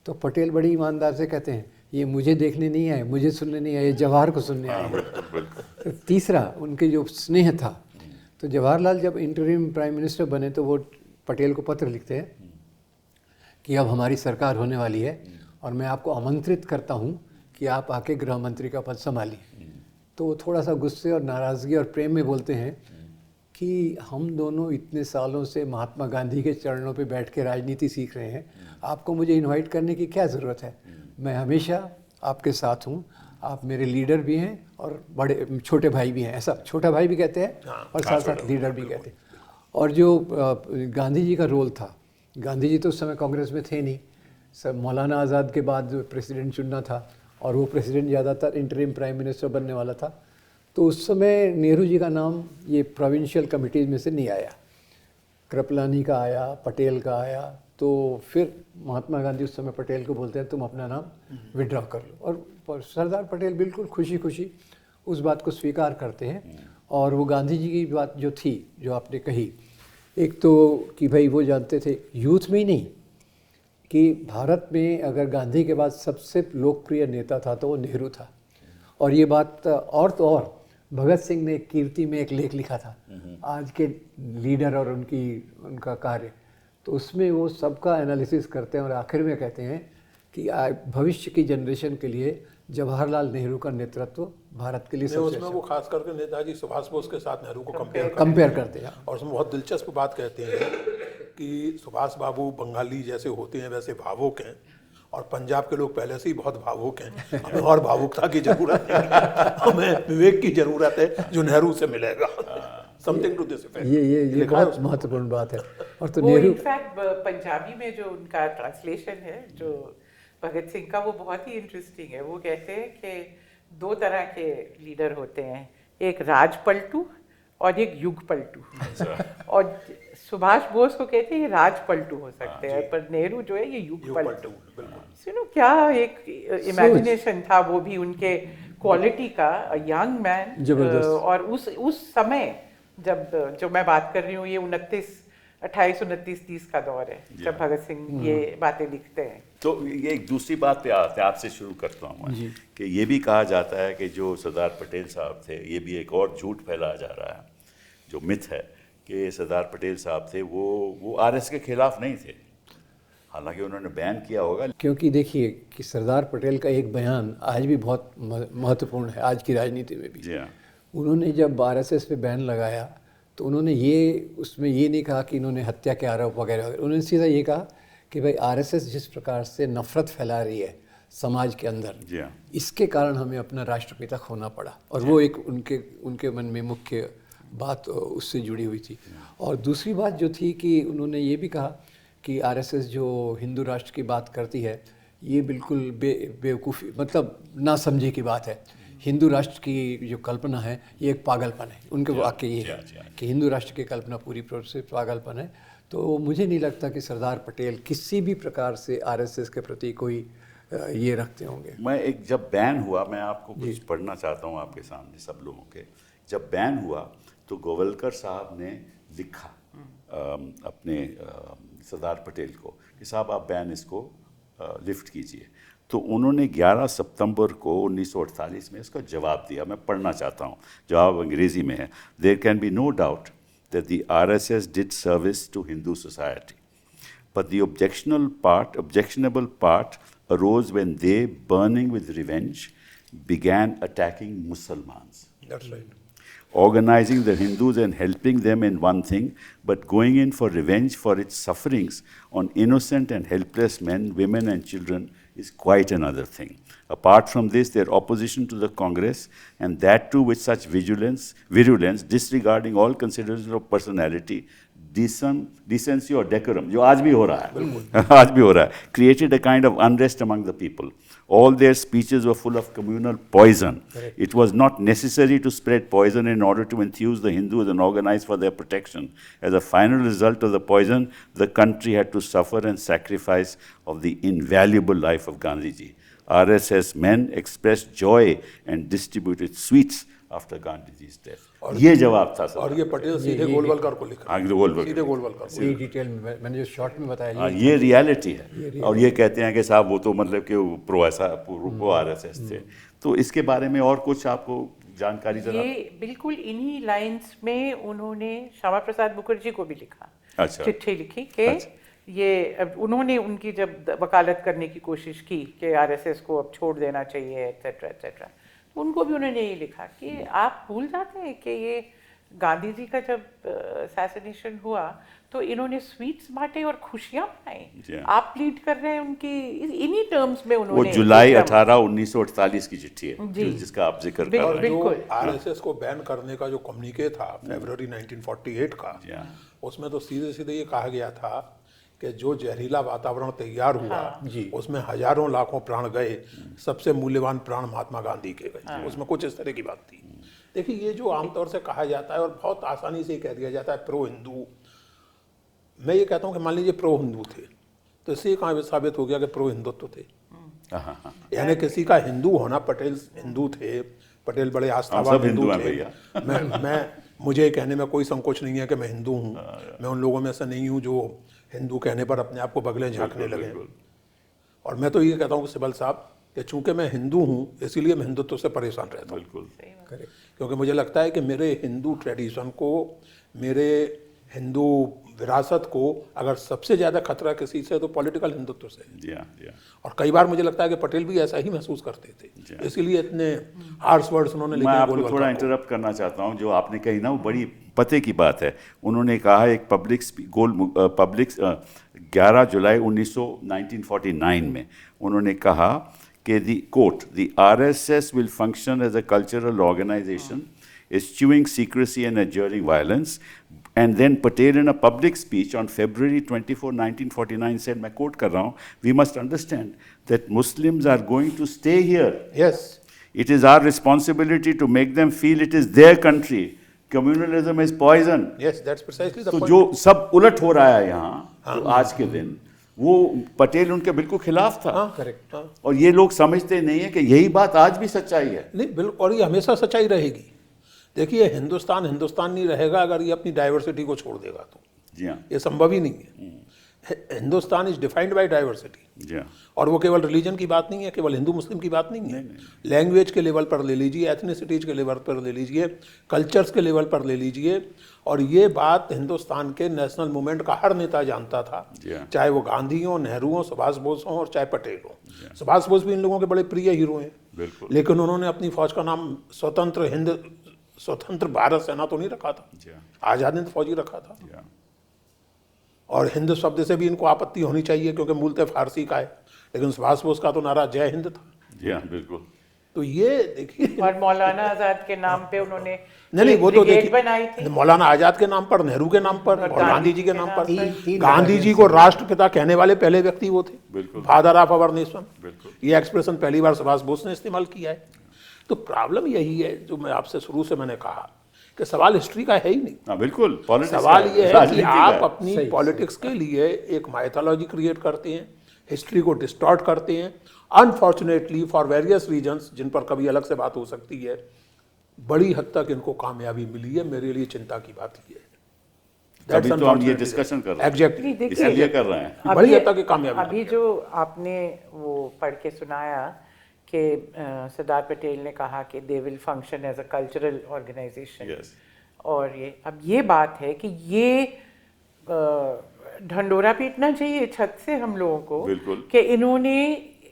तो पटेल बड़ी ईमानदार से कहते हैं, ये मुझे देखने नहीं आए, मुझे सुनने नहीं आए, ये जवाहर को सुनने आए हैं। तो तीसरा, उनके जो स्नेह था, तो जवाहरलाल जब इंटरिम प्राइम मिनिस्टर बने तो वो पटेल को पत्र लिखते हैं कि अब हमारी सरकार होने वाली है और मैं आपको आमंत्रित करता हूँ कि आप आके गृह मंत्री का पद संभालिए। तो वो थोड़ा सा गुस्से और नाराज़गी और प्रेम में बोलते हैं कि हम दोनों इतने सालों से महात्मा गांधी के चरणों पे बैठ के राजनीति सीख रहे हैं, आपको मुझे इनवाइट करने की क्या ज़रूरत है? मैं हमेशा आपके साथ हूँ, आप मेरे लीडर भी हैं और बड़े छोटे भाई भी हैं, ऐसा छोटा भाई भी कहते हैं और साथ साथ लीडर भी कहते हैं। और जो गांधी जी का रोल था, गांधी जी तो उस समय कांग्रेस में थे नहीं, सब मौलाना आज़ाद के बाद जो प्रेसिडेंट चुनना था और वो प्रेसिडेंट ज़्यादातर इंटरिम प्राइम मिनिस्टर बनने वाला था, तो उस समय नेहरू जी का नाम ये प्रोविंशियल कमिटीज़ में से नहीं आया, कृपलानी का आया, पटेल का आया। तो फिर महात्मा गांधी उस समय पटेल को बोलते हैं तुम अपना नाम विड्रॉ कर लो, और सरदार पटेल बिल्कुल खुशी खुशी उस बात को स्वीकार करते हैं। और वो गांधी जी की बात जो थी, जो आपने कही, एक तो कि भाई वो जानते थे यूथ में ही नहीं कि भारत में अगर गांधी के बाद सबसे लोकप्रिय नेता था तो वो नेहरू था। और ये बात और तो और भगत सिंह ने कीर्ति में एक लेख लिखा था आज के लीडर और उनका कार्य, तो उसमें वो सबका एनालिसिस करते हैं और आखिर में कहते हैं कि भविष्य की जनरेशन के लिए जवाहरलाल नेहरू का नेतृत्व भारत के लिए सबसे उसमें वो खास करके नेताजी सुभाष बोस के साथ नेहरू को कंपेयर करते हैं। और उसमें बहुत दिलचस्प बात कहते हैं कि सुभाष बाबू बंगाली जैसे होते हैं वैसे भावुक हैं, और पंजाब के लोग पहले से ही बहुत भावुक हैं, हमें और भावुकता की जरूरत है, हमें विवेक की जरूरत है जो नेहरू से मिलेगा। Something to this effect. ये बहुत महत्वपूर्ण बात है। और तो वो नेहरू इनफैक्ट पंजाबी में जो उनका ट्रांसलेशन है जो भगत सिंह का, वो बहुत ही इंटरेस्टिंग है। वो कहते हैं कि दो तरह के लीडर होते हैं, एक राज पलटू और एक युग पलटू। और सुभाष बोस को कहते हैं ये राज पलटू हो सकते हैं, पर नेहरू जो है ये युग पलटू। सुनो क्या एक इमेजिनेशन था वो भी उनके क्वालिटी का, यंग मैन। जबरदस्त। और उस समय जब जो मैं बात कर रही हूँ, ये 2829-30 का दौर है जब भगत सिंह ये बातें लिखते हैं। तो ये एक दूसरी बात पे आते हैं, आपसे शुरू करता हूँ मैं कि ये भी कहा जाता है कि जो सरदार पटेल साहब थे, ये भी एक और झूठ फैलाया जा रहा है, जो मिथ है कि सरदार पटेल साहब थे वो आरएस के खिलाफ नहीं थे, हालांकि उन्होंने बैन किया होगा। क्योंकि देखिए कि सरदार पटेल का एक बयान आज भी बहुत महत्वपूर्ण है आज की राजनीति में भी। जी हाँ। उन्होंने जब आरएसएस पे बैन लगाया तो उन्होंने उसमें ये नहीं कहा कि इन्होंने हत्या के आरोप वगैरह, उन्होंने सीधा ये कहा कि भाई आरएसएस जिस प्रकार से नफरत फैला रही है समाज के अंदर, जी हाँ। इसके कारण हमें अपना राष्ट्रपिता खोना पड़ा। और वो एक उनके मन में मुख्य बात उससे जुड़ी हुई थी। और दूसरी बात जो थी कि उन्होंने ये भी कहा कि आरएसएस जो हिंदू राष्ट्र की बात करती है ये बिल्कुल बेवकूफ़ी, मतलब ना समझे की बात है। हिंदू राष्ट्र की जो कल्पना है ये एक पागलपन है। उनके वाक्य ये है कि हिंदू राष्ट्र की कल्पना पूरी तरह से पागलपन है। तो मुझे नहीं लगता कि सरदार पटेल किसी भी प्रकार से आरएसएस के प्रति कोई ये रखते होंगे। मैं एक जब बैन हुआ, मैं आपको कुछ पढ़ना चाहता हूँ आपके सामने सब लोगों के। जब बैन हुआ तो गोवलकर साहब ने लिखा अपने सरदार पटेल को कि साहब आप बैन इसको लिफ्ट कीजिए। तो उन्होंने 11 सितंबर को 1948 में इसका जवाब दिया। मैं पढ़ना चाहता हूँ, जवाब अंग्रेजी में है। There can be no doubt that the RSS did service to Hindu society, but the objectionable part arose when they, burning with revenge, began attacking Muslims. That's right. Organizing the Hindus and helping them in one thing, but going in for revenge for its sufferings on innocent and helpless men, women and children is quite another thing. Apart from this, their opposition to the Congress, and that too with such virulence, disregarding all considerations of personality, decency or decorum, जो आज भी हो रहा है, आज भी हो रहा है, created a kind of unrest among the people. All their speeches were full of communal poison. Correct. It was not necessary to spread poison in order to enthuse the Hindus and organize for their protection. As a final result of the poison, the country had to suffer and sacrifice of the invaluable life of Gandhiji. RSS men expressed joy and distributed sweets after Gandhiji's death. ये जवाब था sir. और ये पटेल सीधे गोलवलकर को लिखा। हाँ, गोलवलकर। सीधे गोलवलकर। ये डिटेल में मैंने जो शॉर्ट में बताया हाँ, ये रियलिटी है। और ये कहते हैं कि साहब वो तो मतलब कि प्रो आरएसएस थे। तो इसके बारे में और कुछ आपको जानकारी जरा? ये बिल्कुल इन्हीं लाइंस में उन्होंने श्यामा प्रसाद मुखर्जी को भी लिखा। अच्छा। चिट्ठी लिखी कि ये उन्होंने उनकी जब वकालत करने की कोशिश की कि आरएसएस को अब छोड़ देना चाहिए, एटसेट्रा एटसेट्रा, तो उनको भी उन्होंने ये लिखा कि आप भूल जाते हैं कि ये गांधी जी का जब असैसिनेशन हुआ तो इन्होंने स्वीट्स बांटे और खुशियां मनाई। आप लीड कर रहे हैं उनकी इन्हीं टर्म्स में वो उन्होंने जुलाई 18 1948 की चिट्ठी है जी। जिसका आप जिक्र कर रहे हैं। बिल्कुल। जो आरएसएस को बैन करने का जो कम्युनिके था फरवरी 1948 का, उसमें तो सीधे सीधे ये कहा गया था कि जो जहरीला वातावरण तैयार हुआ उसमें हजारों लाखों प्राण गए, सबसे मूल्यवान प्राण महात्मा गांधी के गए। उसमें कुछ इस तरह की बात थी। देखिए, ये जो आमतौर से कहा जाता है और बहुत आसानी से कह दिया जाता है प्रो हिंदू, मैं ये कहता हूँ कि मान लीजिए प्रो हिंदू थे तो इससे कहाँ साबित हो गया कि प्रो हिंदुत्व थे? यानी किसी का हिंदू होना, पटेल हिंदू थे, पटेल बड़े आस्थावान हिंदू थे। मैं मुझे कहने में कोई संकोच नहीं है कि मैं हिंदू हूँ। मैं उन लोगों में से नहीं हूँ जो हिंदू कहने पर अपने आप को बगले झांकने लगे। और मैं तो ये कहता हूँ कि सिब्बल साहब कि चूंकि मैं हिंदू हूँ इसीलिए मैं हिंदुत्व से परेशान रहता हूँ, क्योंकि मुझे लगता है कि मेरे हिंदू ट्रेडिशन को, मेरे हिंदू विरासत को अगर सबसे ज़्यादा खतरा किसी से तो पॉलिटिकल हिंदुत्व से। और कई बार मुझे लगता है कि पटेल भी ऐसा ही महसूस करते थे, इसीलिए इतने हार्श वर्ड्स उन्होंने लिखे। मैं आपको थोड़ा इंटरप्ट करना चाहता हूँ। जो आपने कही ना वो बड़ी पते की बात है। उन्होंने कहा एक पब्लिक 11 जुलाई 1949 में उन्होंने कहा कि the RSS will function as a cultural organization, eschewing secrecy and adjuring violence. And then Patel in a public speech on February 24, 1949 said, मैं quote कर रहा हूँ, we must understand that Muslims are going to stay here. Yes. It is our responsibility to make them feel it is their country. Communalism is poison. Yes, that's precisely the तो point. जो सब उलट हो रहा है यहाँ तो आज के दिन, वो पटेल उनके बिल्कुल खिलाफ था। करेक्ट। और ये लोग समझते नहीं है कि यही बात आज भी सच्चाई है। नहीं, बिल्कुल, और ये हमेशा सच्चाई रहेगी। देखिए, हिंदुस्तान हिंदुस्तान नहीं रहेगा अगर ये अपनी डाइवर्सिटी को छोड़ देगा तो। जी हाँ। ये संभव ही नहीं है। Hindustan is defined by diversity. जी हाँ। और वो केवल रिलीजन की बात नहीं है, केवल हिंदू मुस्लिम की बात नहीं है। लैंग्वेज के लेवल पर ले लीजिए, एथनिसिटीज के लेवल पर ले लीजिए, कल्चर्स के लेवल पर ले लीजिए। और ये बात हिंदुस्तान के नेशनल मूवमेंट का हर नेता जानता था, चाहे वो गांधी हो, नेहरू हो, सुभाष बोस हो और चाहे पटेल हो। सुभाष बोस भी इन लोगों के बड़े प्रिय हीरो हैं, लेकिन उन्होंने अपनी फौज का नाम स्वतंत्र भारत सेना तो नहीं रखा था, आजाद हिंद फौजी रखा था। और हिंद शब्द से भी इनको आपत्ति होनी चाहिए क्योंकि मूलतः फारसी का है, लेकिन सुभाष बोस का तो नारा जय हिंद था। जी हाँ, बिल्कुल। तो ये देखिए, और मौलाना आजाद के नाम पे उन्होंने नहीं वो तो देखिए बनाई थी। मौलाना आजाद के नाम पर, नेहरू के नाम पर और गांधी जी के नाम पर। गांधी जी को राष्ट्रपिता कहने वाले पहले व्यक्ति वो थे, फादर ऑफ आवर नेशन। ये एक्सप्रेशन पहली बार सुभाष बोस ने इस्तेमाल किया है। तो प्रॉब्लम यही है जो मैं आपसे शुरू से मैंने कहा कि सवाल हिस्ट्री का है ही नहीं। बिल्कुल, सवाल ये है कि आप अपनी पॉलिटिक्स के लिए एक माइथोलॉजी क्रिएट करते हैं, हिस्ट्री को डिस्टॉर्ट करते हैं। अनफॉर्चुनेटली फॉर वेरियस रीजंस, जिन पर कभी अलग से बात हो सकती है, बड़ी हद तक इनको कामयाबी मिली है। मेरे लिए चिंता की बात ये है। अभी तो हम ये डिस्कशन कर रहे हैं। एग्जैक्टली, इसलिए कर रहे हैं। बड़ी हद तक कामयाबी। अभी जो आपने वो पढ़ के सुनाया कि सरदार पटेल ने कहा कि they will function as a cultural organisation. और ये अब ये बात है कि ये ढंडोरा पीटना चाहिए छत से हम लोगों को कि इन्होंने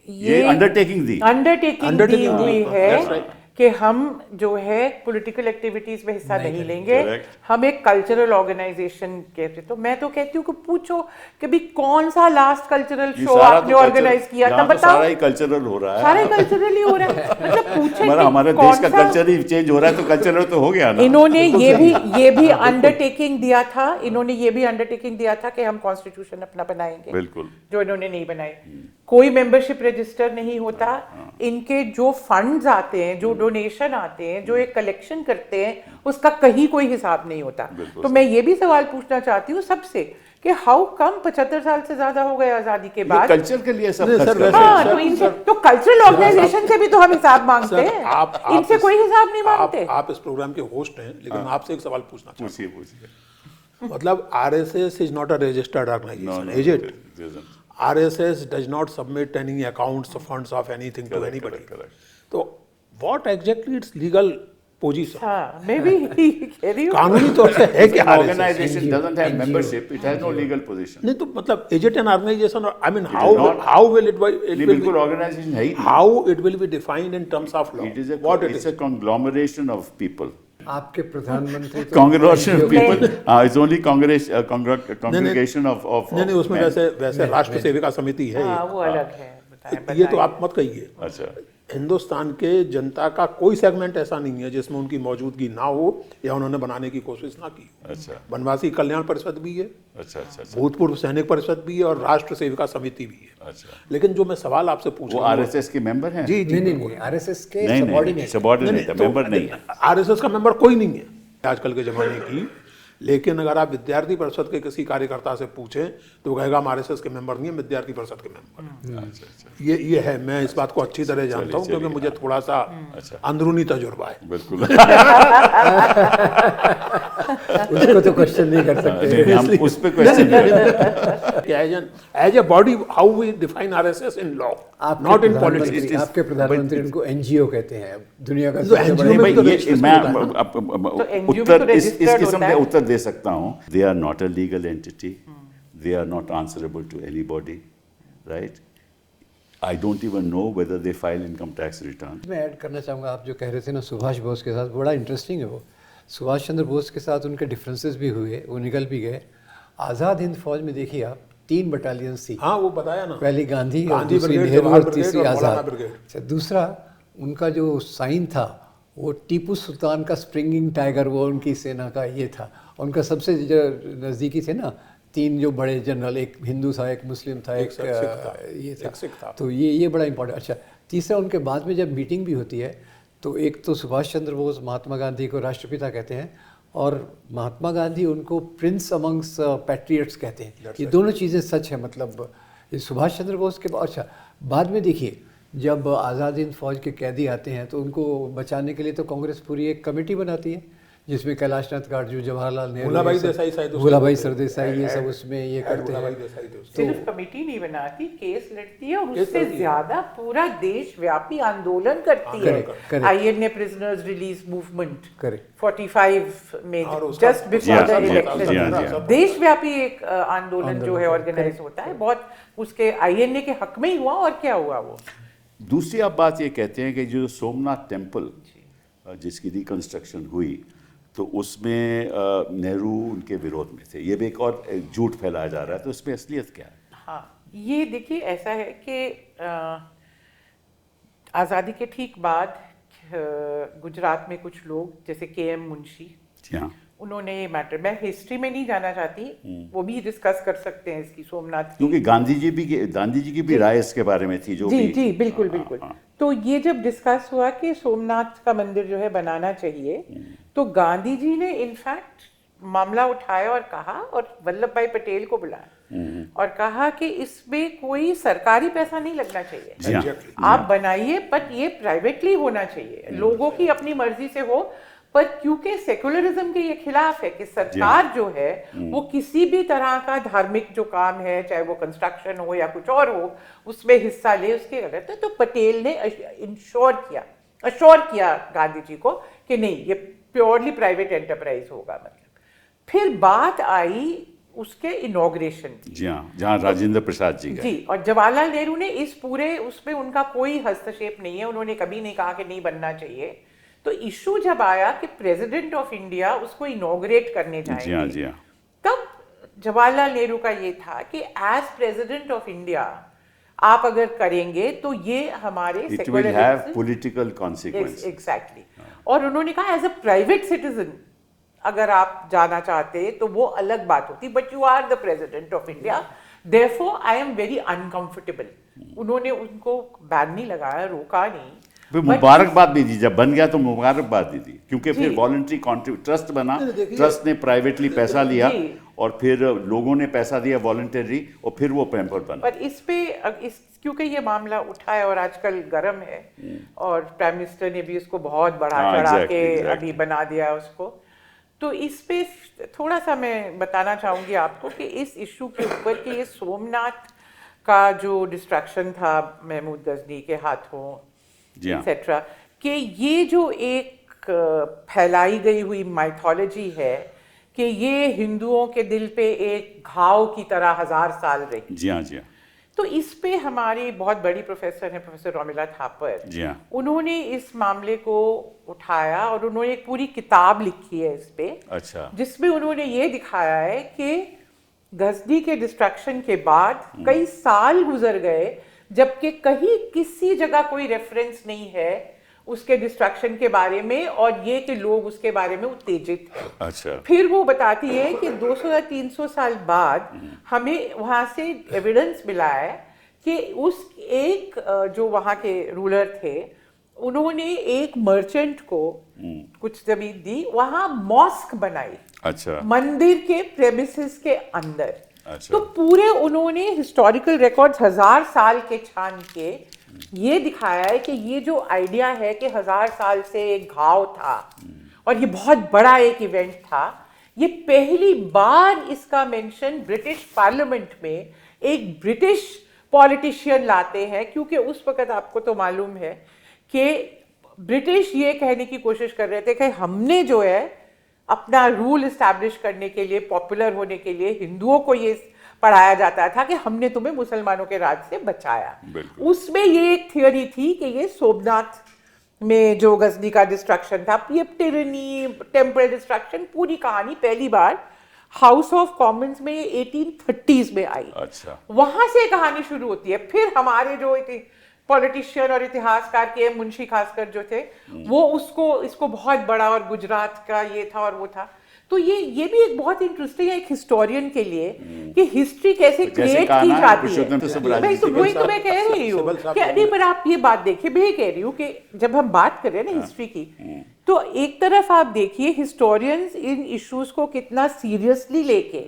ये अंडरटेकिंग दी हुई है कि हम जो है पॉलिटिकल एक्टिविटीज में हिस्सा नहीं लेंगे, हम एक कल्चरल ऑर्गेनाइजेशन कहते। तो मैं तो कहती हूँ कि पूछो कि भी कौन सा लास्ट कल्चरल शो आपने ऑर्गेनाइज किया था, बताओ। सारा ही कल्चरल हो रहा है, सारा कल्चरल ही हो रहा है। मतलब पूछे हमारे देश का कल्चर ही चेंज हो रहा है तो कल्चरल तो हो गया ना। इन्होंने ये भी अंडरटेकिंग दिया था, इन्होंने ये भी अंडरटेकिंग दिया था कि हम कॉन्स्टिट्यूशन अपना बनाएंगे, बिल्कुल, जो इन्होंने नहीं बनाई। कोई मेंबरशिप रजिस्टर नहीं होता, इनके जो फंड्स आते हैं, जो डोनेशन आते हैं, जो एक कलेक्शन करते हैं, उसका कहीं कोई हिसाब नहीं होता। तो मैं ये भी सवाल पूछना चाहती हूँ सबसे कि हाउ कम 75 साल से ज्यादा हो गए आजादी के बाद कल्चर के लिए सब तो कल्चरल ऑर्गेनाइजेशन से भी तो हम हिसाब मांगते हैं, इनसे कोई हिसाब नहीं मांगते। आप इस प्रोग्राम के होस्ट हैं, लेकिन मैं आपसे एक सवाल पूछना चाहता हूं। पूछिए। मतलब RSS is not a registered organisation, is it? RSS does not submit any accounts or funds of anything to anybody. So, what exactly its legal position? हाँ, मैं भी कह रही हूँ। कानूनी तौर से है कि organization doesn't have membership, it has no legal position. नहीं तो मतलब is it an organization or I mean how will it बिल्कुल organization है ही नहीं. How it will be defined in terms of law? It's a conglomeration of people. आपके प्रधानमंत्री तो Congregation of NGO people, it's only congregation of नहीं उसमें men. वैसे राष्ट्र सेविका समिति है हाँ वो अलग है, ये तो आप मत कहिए। अच्छा, हिंदुस्तान के जनता का कोई सेगमेंट ऐसा नहीं है जिसमें उनकी मौजूदगी ना हो या उन्होंने बनाने की कोशिश ना की। अच्छा, वनवासी कल्याण परिषद भी है, अच्छा, अच्छा, अच्छा, भूतपूर्व सैनिक परिषद भी है और राष्ट्र सेविका समिति भी है। अच्छा। लेकिन जो मैं सवाल आपसे पूछ वो रहा हूँ, आरएसएस के मेंबर हैं? जी जी नहीं आरएसएस के नहीं, सबऑर्डिनेट सबऑर्डिनेट है, मेंबर नहीं है। आरएसएस का मेंबर कोई नहीं है आजकल के जमाने की। लेकिन अगर आप विद्यार्थी परिषद के किसी कार्यकर्ता से पूछें तो वो कहेगा हम आरएसएस के मेंबर नहीं है, विद्यार्थी परिषद के मेंबर हैं। अच्छा, अच्छा, ये है, मैं इस बात को अच्छी तरह जानता हूँ क्योंकि मुझे थोड़ा सा अंदरूनी तजुर्बा है। बिल्कुल। उसको तो क्वेश्चन नहीं कर सकते। नहीं, हम उस पे क्वेश्चन करें। As a body how we define RSS in law, not in politics. आपके प्रधानमंत्री उनको एनजीओ कहते हैं, दुनिया का तो सबसे NGO बड़ा। नहीं भाई, ये register मैं होता है ना। NGO उत्तर भी तो इस registered किस्म होता के है। उत्तर दे सकता हूँ। They are not a legal entity, they are not answerable to anybody, right? I don't even know whether they file income tax return. मैं ऐड करना चाहूँगा, आप जो कह रहे थे ना सुभाष बोस के साथ, बड़ा इंटरेस्टिंग है वो। सुभाष चंद्र बोस के साथ उनके डिफरेंसेस भी हुए, वो निकल भी गए। आज़ाद हिंद फौज में देखिए आप 3 बटालियंस थी। हाँ वो बताया ना, पहली गांधी और गांधी दूसरी ब्रिगेड, नेहरू जवाहर और ब्रिगेड तीसरी और मौलाना आज़ाद। ब्रिगेड। अच्छा, दूसरा उनका जो साइन था वो टीपू सुल्तान का स्प्रिंगिंग टाइगर, वो उनकी सेना का ये था। उनका सबसे जो नज़दीकी थे ना 3 जो बड़े जनरल, एक हिंदू था, एक मुस्लिम था, एक ये था, एक सिख था। तो ये बड़ा इंपॉर्टेंट। अच्छा, तीसरा उनके बाद में जब मीटिंग भी होती है तो एक तो सुभाष चंद्र बोस महात्मा गांधी को राष्ट्रपिता कहते हैं और महात्मा गांधी उनको प्रिंस अमंग्स पैट्रियट्स कहते हैं। ये दोनों चीज़ें सच है, मतलब ये सुभाष चंद्र बोस के बाद। अच्छा, बाद में देखिए जब आज़ाद हिंद फौज के कैदी आते हैं तो उनको बचाने के लिए तो कांग्रेस पूरी एक कमेटी बनाती है जिसमें कैलाशनाथ गाडजू, जवाहरलाल नेहरू, भूलाभाई देसाई शायद उसमें भूलाभाई होते हैं। सरदेसाई, ये सब उसमें ये करते भूलाभाई हैं। देसाई थे उसमें। सिर्फ कमेटी नहीं बनाती, केस लड़ती है और केस उससे लड़ती है। ज्यादा पूरा देशव्यापी आंदोलन करती है। correct. INA prisoners release movement correct. 45 में और उसका- जस्ट जी बिफोर हाँ, द जी हाँ, इलेक्शन जी हाँ, जी हाँ। देशव्यापी एक आंदोलन जो है ऑर्गेनाइज होता है, बहुत उसके आईएनए के हक में ही हुआ। और क्या हुआ वो? दूसरी आप बात ये कहते हैं कि जो सोमनाथ टेम्पल जिसकी रिकंस्ट्रक्शन हुई तो उसमें नेहरू उनके विरोध में थे। ये भी एक और झूठ फैलाया जा रहा है, तो इसमें असलियत क्या है? हाँ, ये देखिए ऐसा है कि आज़ादी के ठीक बाद गुजरात में कुछ लोग जैसे KM मुंशी, जी हाँ, उन्होंने ये मैटर, मैं हिस्ट्री में नहीं जाना चाहती, वो भी डिस्कस कर सकते हैं इसकी, सोमनाथ की। क्योंकि गांधी जी की भी राय इसके बारे में थी जो जी भी, जी बिल्कुल हाँ, बिल्कुल। हाँ। तो ये जब डिस्कस हुआ कि सोमनाथ का मंदिर जो है बनाना चाहिए, तो गांधी जी ने इनफैक्ट मामला उठाया और कहा, और वल्लभ भाई पटेल को बुलाया और कहा कि इसमें कोई सरकारी पैसा नहीं लगना चाहिए, जी हाँ, आप बनाइए, बट ये प्राइवेटली होना चाहिए, लोगों की अपनी मर्जी से हो। पर क्योंकि सेकुलरिज्म के ये खिलाफ है कि सरकार जो है वो किसी भी तरह का धार्मिक जो काम है, चाहे वो कंस्ट्रक्शन हो या कुछ और हो, उसमें हिस्सा ले, उसके गलत है। तो पटेल ने अश्योर किया गांधी जी को कि नहीं, ये प्योरली प्राइवेट एंटरप्राइज होगा। मतलब फिर बात आई उसके इनॉग्रेशन की, जी हाँ, जहाँ राजेंद्र प्रसाद जी गए। जी, और जवाहरलाल नेहरू ने इस पूरे उसमें उनका कोई हस्तक्षेप नहीं है, उन्होंने कभी नहीं कहा कि नहीं बनना चाहिए। तो इशू जब आया कि प्रेसिडेंट ऑफ इंडिया उसको इनॉग्रेट करने जी हाँ, जाएंगे, जी हाँ, तब जवाहरलाल नेहरू का ये था कि एज प्रेसिडेंट ऑफ इंडिया आप अगर करेंगे तो ये हमारे it will have political consequence. Exactly. और उन्होंने कहा एज अ प्राइवेट सिटीजन अगर आप जाना चाहते तो वो अलग बात होती, but you are the president of India, therefore I am very uncomfortable. उन्होंने उनको बैन नहीं लगाया, रोका नहीं, फिर मुबारकबाद भी दी, जब बन गया तो मुबारकबाद दी थी, क्योंकि फिर जी। वॉलंटरी ट्रस्ट बना, ट्रस्ट ने प्राइवेटली पैसा लिया जी। और फिर लोगों ने पैसा दिया वॉलंटरी, और फिर वो पेपर बना। पर इस पे क्योंकि ये मामला उठा है और आजकल गर्म है, और प्राइम मिनिस्टर ने भी उसको बहुत बढ़ा हाँ, चढ़ा exactly, के exactly. अभी बना दिया उसको। तो इस पे थोड़ा सा मैं बताना चाहूंगी आपको कि इस इशू के ऊपर कि ये सोमनाथ का जो डिस्ट्रक्शन था महमूद गजनी के हाथों जी हाँ, एक्सेट्रा, कि ये जो एक फैलाई गई हुई माइथोलॉजी है कि ये हिंदुओं के दिल पे एक घाव की तरह 1000 साल रही। जी हाँ, जी हाँ, तो इस पे हमारी बहुत बड़ी प्रोफेसर हैं, प्रोफेसर रोमिला थापर, जी हाँ। उन्होंने इस मामले को उठाया और उन्होंने एक पूरी किताब लिखी है इस पे, अच्छा। जिसमें उन्होंने ये दिखाया है कि गजनी के डिस्ट्रक्शन के बाद कई साल गुजर गए जबकि कहीं किसी जगह कोई रेफरेंस नहीं है उसके डिस्ट्रक्शन के बारे में, और ये कि लोग उसके बारे में उत्तेजित हैं। अच्छा। फिर वो बताती है कि 200 या 300 साल बाद हमें वहाँ से एविडेंस मिला है कि उस एक जो वहाँ के रूलर थे, उन्होंने एक मर्चेंट को कुछ जमीन दी, वहाँ मॉस्क बनाई, अच्छा। मंदिर के प्रेमिसेस के अंदर। अच्छा। तो पूरे उन्होंने हिस्टोरिकल रिकॉर्ड्स 1000 साल के छान के ये दिखाया है कि ये जो आइडिया है कि 1000 साल से एक घाव था और ये बहुत बड़ा एक इवेंट था, ये पहली बार इसका मेंशन ब्रिटिश पार्लियामेंट में एक ब्रिटिश पॉलिटिशियन लाते हैं, क्योंकि उस वक्त आपको तो मालूम है कि ब्रिटिश ये कहने की कोशिश कर रहे थे कि हमने जो है अपना रूल इस्टेब्लिश करने के लिए, पॉपुलर होने के लिए हिंदुओं को ये पढ़ाया जाता था कि हमने तुम्हें मुसलमानों के राज से बचाया। उसमें ये एक थियोरी थी कि ये सोमनाथ में जो गजनी का डिस्ट्रक्शन था, ये टिरनी, टेम्परल डिस्ट्रक्शन, पूरी कहानी पहली बार हाउस ऑफ कॉमन्स में 1830s में आई। अच्छा। वहां से कहानी शुरू होती है। फिर हमारे जो पॉलिटिशियन और इतिहासकार के मुंशी खासकर जो थे, वो इसको बहुत बड़ा, और गुजरात का ये था और वो था। तो ये भी एक बहुत इंटरेस्टिंग है एक हिस्टोरियन के लिए कि हिस्ट्री कैसे क्रिएट की जाती है। मैं तो वही तो मैं कह रही हूँ कि अरे पर आप ये बात देखिए, मैं कह रही हूँ कि जब हम बात कर रहे हैं ना हिस्ट्री की, तो एक तरफ आप देखिए हिस्टोरियंस इन इश्यूज को कितना सीरियसली लेके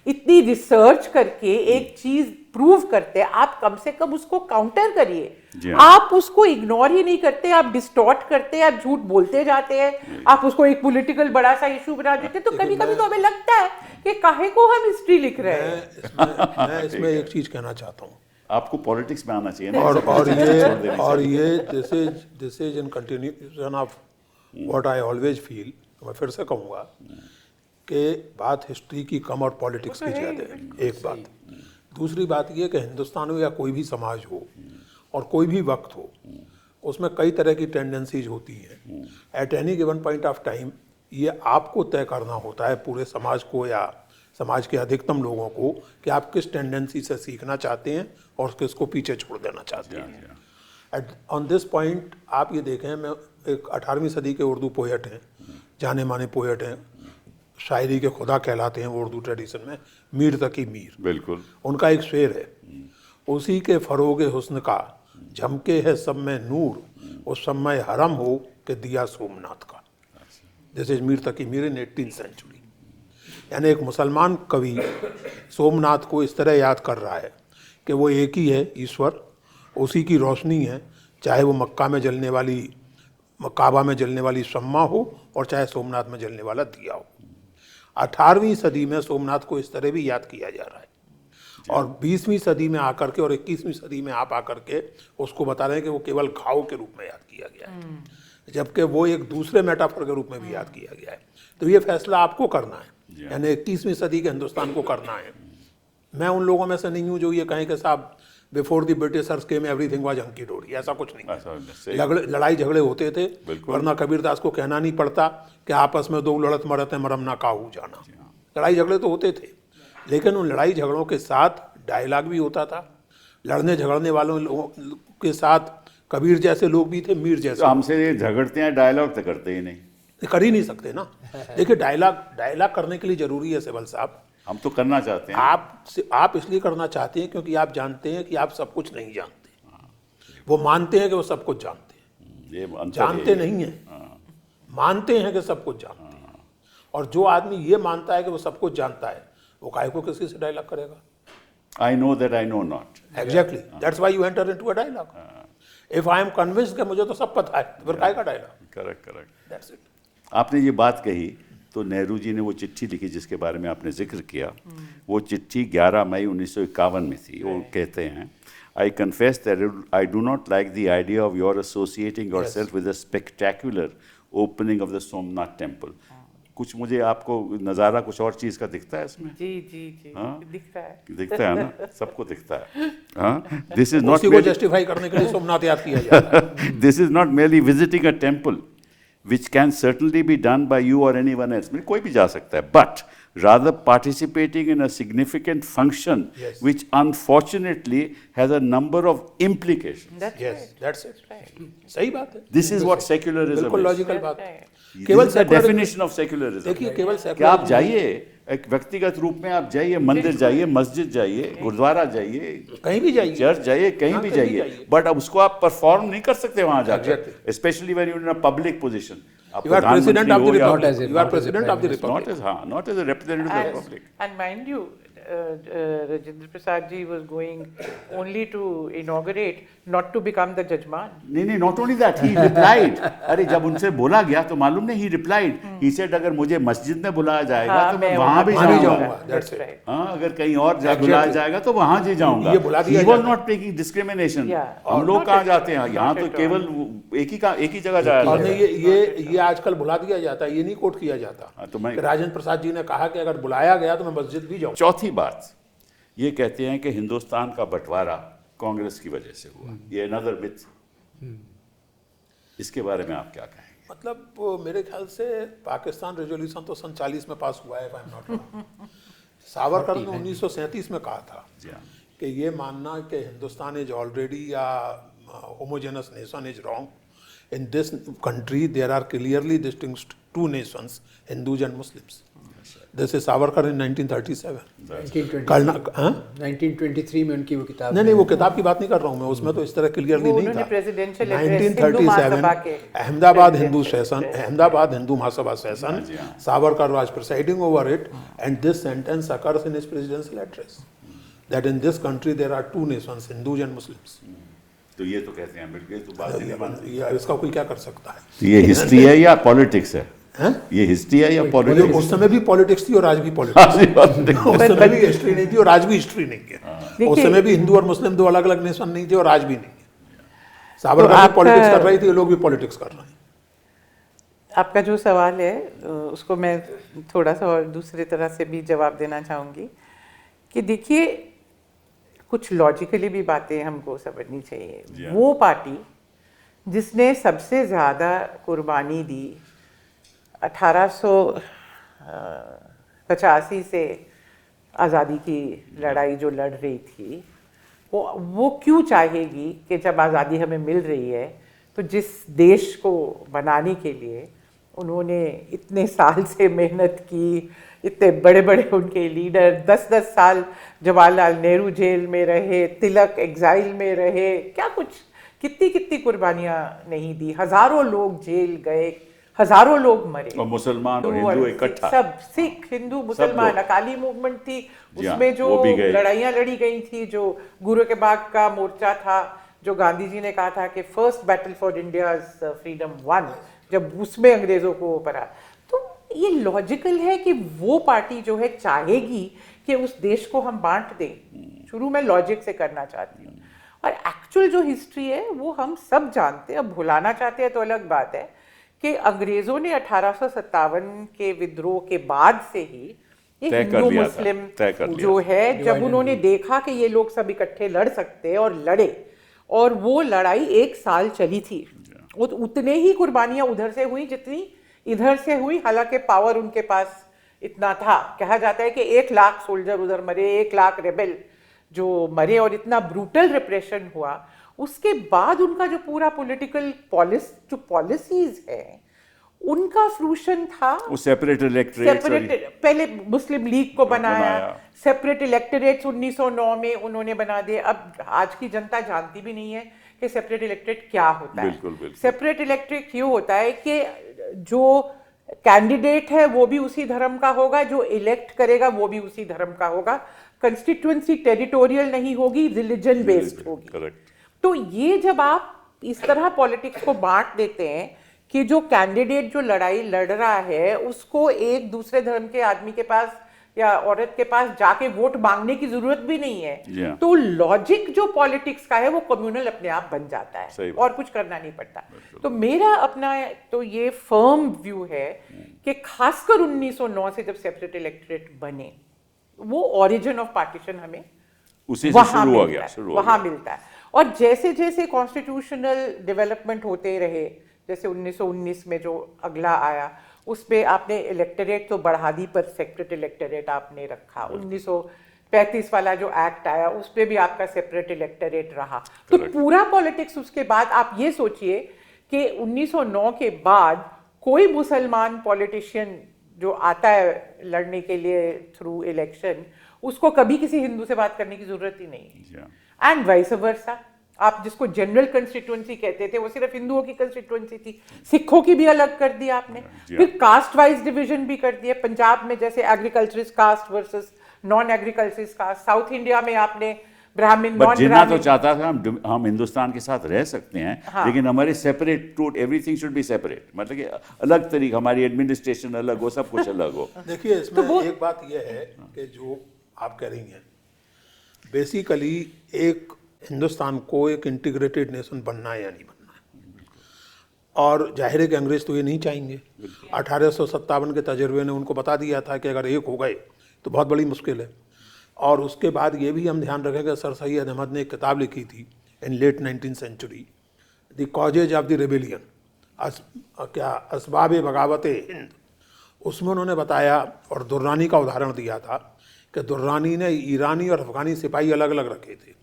इतनी रिसर्च करके एक चीज प्रूव करते हैं। आप कम से कम उसको काउंटर करिए, आप उसको इग्नोर ही नहीं करते, आप डिस्टॉर्ट करते हैं, आप झूठ बोलते जाते हैं, आप उसको एक पॉलिटिकल बड़ा सा इशू बना देते हैं। तो कभी कभी तो हमें लगता है कि काहे को हम हिस्ट्री लिख रहे हैं। मैं इसमें एक चीज कहना चाहता हूँ, आपको पॉलिटिक्स में आना चाहिए ना। और ये this is in continuation of what I always feel. मैं फिर से कहूँगा कि बात हिस्ट्री की कम और पॉलिटिक्स की ज़्यादा है, एक बात। दूसरी बात ये कि हिंदुस्तान में या कोई भी समाज हो और कोई भी वक्त हो, उसमें कई तरह की टेंडेंसीज होती हैं। At any given point of time ये आपको तय करना होता है, पूरे समाज को या समाज के अधिकतम लोगों को, कि आप किस टेंडेंसी से सीखना चाहते हैं और किसको पीछे छोड़ देना चाहते हैं। ऑन दिस पॉइंट आप ये देखें, मैं एक 18वीं सदी के उर्दू पोएट हैं, जाने माने पोएट हैं, शायरी के खुदा कहलाते हैं वो उर्दू ट्रेडिशन में, मीर तकी मीर। बिल्कुल। उनका एक शेर है, उसी के फरोगे हुस्न का झमके है सब में नूर, उस समय हरम हो के दिया सोमनाथ का। This is Mir Taqi Mir in 18th century. यानी एक मुसलमान कवि सोमनाथ को इस तरह याद कर रहा है कि वो एक ही है ईश्वर, उसी की रोशनी है, चाहे वो मक्का में जलने वाली, काबा में जलने वाली शम्मा हो और चाहे सोमनाथ में जलने वाला दिया हो। 18वीं सदी में सोमनाथ को इस तरह भी याद किया जा रहा है, और 20वीं सदी में आकर के और 21वीं सदी में आप आकर के उसको बता रहे हैं कि वो केवल घाव के रूप में याद किया गया है, जबकि वो एक दूसरे मेटाफर के रूप में भी याद किया गया है। तो ये फैसला आपको करना है, यानी 21वीं सदी के हिंदुस्तान को करना है। मैं उन लोगों में से नहीं हूँ जो ये कहें कि साहब before the Britishers came everything was hunky dory, ऐसा कुछ नहीं। लड़ाई झगड़े होते थे, वरना कबीरदास को कहना नहीं पड़ता कि आपस में दो लड़त मरत है मरम ना काहू जाना। लड़ाई झगड़े तो होते थे, लेकिन उन लड़ाई झगड़ों के साथ डायलॉग भी होता था। लड़ने झगड़ने वालों के साथ कबीर जैसे लोग भी थे, मीर जैसे। हमसे झगड़ते हैं, डायलॉग तो करते ही नहीं, कर ही नहीं सकते ना। देखिए डायलॉग करने के लिए जरूरी है सिबल साहब, हम तो करना चाहते हैं। आप इसलिए करना चाहते हैं क्योंकि आप जानते हैं कि आप सब कुछ नहीं जानते। वो मानते हैं कि वो सब कुछ जानते हैं, ये जानते नहीं हैं, मानते हैं कि सब कुछ जानते हैं। और जो आदमी ये मानता है कि वो सब कुछ जानता है, वो काहे को किसी से डायलॉग करेगा? I know that I know not. Exactly. That's why you enter into a dialogue. If I am convinced कि मुझे तो सब पता है, तो फिर काहे का डायलॉग? करेक्ट। That's it. आपने ये बात कही तो नेहरू जी ने वो चिट्ठी लिखी जिसके बारे में आपने जिक्र किया। वो चिट्ठी 11 मई 1951 में थी। वो कहते हैं, I confess that I do not like the idea of your associating yourself with the spectacular opening of the Somnath temple. कुछ मुझे आपको नज़ारा कुछ और चीज़ का दिखता है इसमें? जी जी जी हाँ? दिखता है ना, सबको दिखता है। हाँ, दिस इज नॉट उसी को जस्टिफाई करने के लिए सोमनाथ याद किया जाता है। This is not merely visiting a temple, which can certainly be done by you or anyone else. कोई भी जा सकता है, but rather participating in a significant function, Yes. which unfortunately has a number of implications. Yes, that's it. सही बात है। This is what secularism बिल्कुल is. Logical बात है। This केवल is the secular- definition of secularism. देखिए केवल कि आप सेकुलर जाइए, एक व्यक्तिगत रूप में आप जाइए, मंदिर जाइए, मस्जिद जाइए, गुरुद्वारा जाइए, कहीं भी जाइए, चर्च जाइए, कहीं हाँ, भी कहीं भी जाइए, जाइए। बट अब उसको आप परफॉर्म नहीं कर सकते वहां जाकर, Exactly. Specially when you in a public position. You are president of the Not republic. as a- You are not as a president prime of the minister. republic. not as a representative of the public. And mind you, Rajendra Prasad ji was going only to inaugurate, not to become the judgeman. नहीं, not only that, he replied. अरे जब उनसे बोला गया तो मालूम नहीं, ही replied, he said अगर मुझे मस्जिद में बुलाया जाएगा हाँ, तो मैं मैं वहां भी वहाँ भी जाऊंगा। जाऊंगा। That's it. right. हाँ, अगर कहीं और बुलाया जाएगा तो वहां जी जाऊंगा। ये बुला दिया He was जाता not taking discrimination. Yeah. हम लोग Not कहाँ at जाते हैं? all. यहाँ Not तो at केवल एक ही जगह जाया और जाता नहीं है। ये आजकल बुला दिया जाता है, ये नहीं कोट किया जाता। हाँ, तो मैं- कि राजेंद्र प्रसाद जी ने कहा कि अगर बुलाया गया तो मैं मस्जिद भी जाऊँ। चौथी बात, ये कहते हैं कि हिंदुस्तान का बंटवारा कांग्रेस की वजह से हुआ। ये अनदर मिथ। इसके बारे में आप क्या कहेंगे? मतलब मेरे ख्याल से पाकिस्तान रेजोल्यूशन तो सन 40 में पास हुआ है, if I'm not wrong। Savarkar ने 1937 में कहा था जी हाँ। कि ये मानना कि हिंदुस्तान इज ऑलरेडी या homogeneous nation is wrong. In this country there are clearly distinguished two nations, Hindus and Muslims. This is Savarkar in 1937। 1923 में उनकी वो किताब नहीं, वो किताब की बात नहीं कर रहा हूँ मैं, उसमें तो इस तरह क्लियरली वो नहीं उन्होंने था। presidential address हिंदू महासभा के 1937 Ahmedabad Hindu session, Ahmedabad Hindu Mahasabha session, Savarkar was presiding over it and this sentence occurs in his presidential address that in this country there are two nations, Hindus and Muslims। तो ये तो कहते हैं, बिल्कुल, ये तो बात नहीं मानते। ये इसका कोई क्या कर सकता है? तो ये हिस्ट्री है या पॉलिटिक्स है? हैं? ये हिस्ट्री है या ये पॉलिटिक्स? उस समय भी पॉलिटिक्स थी और आज भी पॉलिटिक्स उस समय भी हिस्ट्री नहीं थी और आज भी हिस्ट्री नहीं है। उस समय भी हिंदू और मुस्लिम दो अलग अलग नेशन नहीं थे और आज भी नहीं है। सावरकर भी पॉलिटिक्स कर रही थी, ये लोग भी पॉलिटिक्स कर रहे हैं। आपका जो सवाल है उसको मैं थोड़ा सा और दूसरी तरह से भी जवाब देना चाहूँगी कि देखिए, कुछ लॉजिकली भी बातें हमको समझनी चाहिए। वो पार्टी जिसने सबसे ज़्यादा कुर्बानी दी 1885 से आज़ादी की लड़ाई जो लड़ रही थी, वो क्यों चाहेगी कि जब आज़ादी हमें मिल रही है तो जिस देश को बनाने के लिए उन्होंने इतने साल से मेहनत की, इतने बड़े बड़े उनके लीडर 10-10 साल जवाहरलाल नेहरू जेल में रहे, तिलक एग्जाइल में रहे, क्या कुछ कितनी कुर्बानियाँ नहीं दी, हज़ारों लोग जेल गए, हज़ारों लोग मरे, और मुसलमान और हिंदू इकट्ठा, सब सिख हिंदू मुसलमान, अकाली मूवमेंट थी, उसमें जो लड़ाइयाँ लड़ी गई थी, जो गुरु के बाग का मोर्चा था, जो गांधी जी ने कहा था कि first battle for India's freedom one, जब उसमें अंग्रेजों को पड़ा, तो ये लॉजिकल है कि वो पार्टी जो है चाहेगी कि उस देश को हम बांट दें। शुरू में लॉजिक से करना चाहती हूँ, और एक्चुअल जो हिस्ट्री है वो हम सब जानते हैं। अब भुलाना चाहते हैं तो अलग बात है कि अंग्रेजों ने 1857 के विद्रोह के बाद से ही ये हिंदू मुस्लिम जो है, जब उन्होंने देखा कि ये लोग सब इकट्ठे लड़ सकते हैं और लड़े, और वो लड़ाई 1 साल चली थी, उतने ही कुर्बानियां उधर से हुई जितनी इधर से हुई। हालांकि पावर उनके पास इतना था, कहा जाता है कि 1 लाख सोल्जर उधर मरे, 1 लाख रेबेल जो मरे, और इतना ब्रूटल रिप्रेशन हुआ। उसके बाद उनका जो पूरा पॉलिटिकल पॉलिसीज है उनका फ्रूशन था, सेपरेट इलेक्टोरेट्स, पहले मुस्लिम लीग को बनाया, सेपरेट इलेक्टोरेट्स 1909 में उन्होंने बना दिए। अब आज की जनता जानती भी नहीं है कि सेपरेट इलेक्टोरेट क्या होता है। सेपरेट इलेक्टोरेट ये होता है कि जो कैंडिडेट है वो भी उसी धर्म का होगा, जो इलेक्ट करेगा वो भी उसी धर्म का होगा, कंस्टिट्यूएंसी टेरिटोरियल नहीं होगी, रिलीजन बेस्ड होगी। तो ये जब आप इस तरह पॉलिटिक्स को बांट देते हैं कि जो कैंडिडेट जो लड़ाई लड़ रहा है उसको एक दूसरे धर्म के आदमी के पास या औरत के पास जाके वोट मांगने की जरूरत भी नहीं है। Yeah. तो लॉजिक जो पॉलिटिक्स का है वो कम्युनल अपने आप बन जाता सही है बात। और कुछ करना नहीं पड़ता। तो मेरा अपना तो ये फर्म व्यू है कि खासकर 1909 से जब सेपरेट इलेक्टोरेट बने, वो ओरिजिन ऑफ पार्टीशन हमें उसी से वहां शुरू हो मिलता गया, है, शुरू हो वहां गया। मिलता है। और जैसे जैसे कॉन्स्टिट्यूशनल डेवलपमेंट होते रहे, जैसे 1919 में जो अगला आया उसमें आपने इलेक्टोरेट तो बढ़ा दी पर सेपरेट इलेक्टोरेट आपने रखा। 1935 वाला जो एक्ट आया उस पे भी आपका सेपरेट इलेक्टोरेट रहा। तो पूरा पॉलिटिक्स उसके बाद आप ये सोचिए कि 1909 के बाद कोई मुसलमान पॉलिटिशियन जो आता है लड़ने के लिए थ्रू इलेक्शन, उसको कभी किसी हिंदू से बात करने की जरूरत ही नहीं है। एंड वाइस वर्सा, आप जिसको जनरल कंस्टिट्यूएंसी कहते थे वो सिर्फ हिंदुओं की कंस्टिट्यूएंसी थी, सिखों की भी अलग कर दी आपने। फिर कास्ट वाइज डिवीजन भी कर दिया। पंजाब में जैसे agriculturist caste versus non agriculturist caste, south India में आपने ब्राह्मण नॉन जिन्ना तो ब्राह्मण। चाहता था हम हिंदुस्तान के साथ रह सकते हैं, हाँ। लेकिन हमारे separate to everything should be separate, मतलब कि अलग तरीके, हमारी एडमिनिस्ट्रेशन अलग हो, सब कुछ अलग हो। देखिए इसमें एक बात यह है कि जो आप कह रही हैं, बेसिकली एक हिंदुस्तान को एक इंटीग्रेटेड नेशन बनना है या नहीं बनना है, और जाहिर है कि अंग्रेज तो ये नहीं चाहेंगे। 1857 के तजर्बे ने उनको बता दिया था कि अगर एक हो गए तो बहुत बड़ी मुश्किल है। और उसके बाद ये भी हम ध्यान रखें कि सर सैयद अहमद ने एक किताब लिखी थी in late 19th century, the causes of the rebellion, Asbab Baghawat Hind. उसमें उन्होंने बताया और दुर्रानी का उदाहरण दिया था कि दुर्रानी ने ईरानी और अफगानी सिपाही अलग अलग रखे थे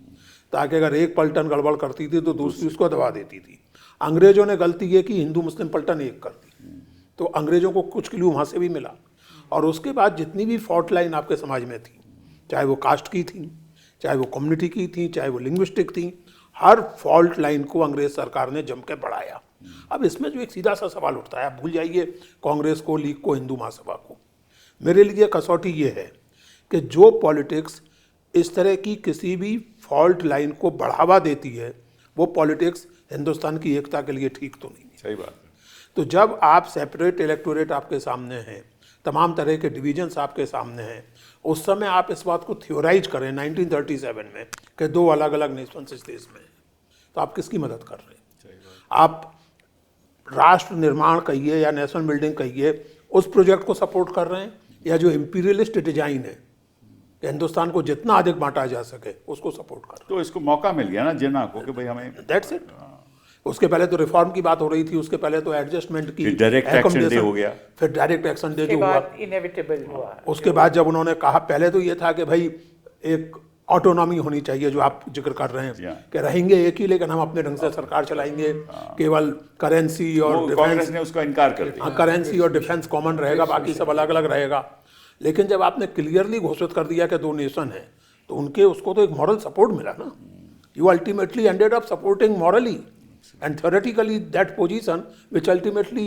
ताकि अगर एक पलटन गड़बड़ करती थी तो दूसरी उसको दबा देती थी। अंग्रेजों ने गलती ये की, हिंदू मुस्लिम पलटन एक कर दी, तो अंग्रेजों को कुछ क्लू वहाँ से भी मिला। और उसके बाद जितनी भी फॉल्ट लाइन आपके समाज में थी, चाहे वो कास्ट की थी, चाहे वो कम्युनिटी की थी, चाहे वो लिंग्विस्टिक थी, हर फॉल्ट लाइन को अंग्रेज सरकार ने जम के बढ़ाया। अब इसमें जो एक सीधा सा सवाल उठता है, आप भूल जाइए कांग्रेस को, लीग को, हिंदू महासभा को, मेरे लिए कसौटी ये है कि जो पॉलिटिक्स इस तरह की किसी भी फॉल्ट लाइन को बढ़ावा देती है, वो पॉलिटिक्स हिंदुस्तान की एकता के लिए ठीक तो नहीं है। सही बात है। तो जब आप सेपरेट इलेक्टोरेट आपके सामने हैं, तमाम तरह के डिवीजन्स आपके सामने हैं, उस समय आप इस बात को थियोराइज करें 1937 में कि दो अलग अलग नेशंस इस देश में हैं, तो आप किसकी मदद कर रहे हैं? आप राष्ट्र निर्माण कहिए या नेशनल बिल्डिंग कहिए, उस प्रोजेक्ट को सपोर्ट कर रहे हैं, या जो इम्पीरियलिस्ट डिजाइन है कि हिंदुस्तान को जितना अधिक बांटा जा सके उसको सपोर्ट कर रहे हैं? तो इसको मौका मिल गया ना जिन्ना को कि भाई हमें, दैट्स इट। उसके पहले तो रिफॉर्म की बात हो रही थी, उसके पहले तो एडजस्टमेंट की, डायरेक्ट एक्शन डे हो गया, फिर डायरेक्ट एक्शन डे के जो हुआ, बाद इनएविटेबल हुआ। उसके बाद जब उन्होंने कहा, पहले तो ये था कि भाई एक ऑटोनॉमी होनी चाहिए, जो आप जिक्र कर रहे हैं कि रहेंगे एक ही लेकिन हम अपने ढंग से सरकार चलाएंगे, केवल करेंसी और कांग्रेस ने उसका इनकार कर दिया। करेंसी और डिफेंस कॉमन रहेगा, बाकी सब अलग अलग रहेगा। लेकिन जब आपने क्लियरली घोषित कर दिया कि दो नेशन है, तो उनके उसको तो एक मॉरल सपोर्ट मिला ना। You ultimately ended up supporting morally and theoretically that position which ultimately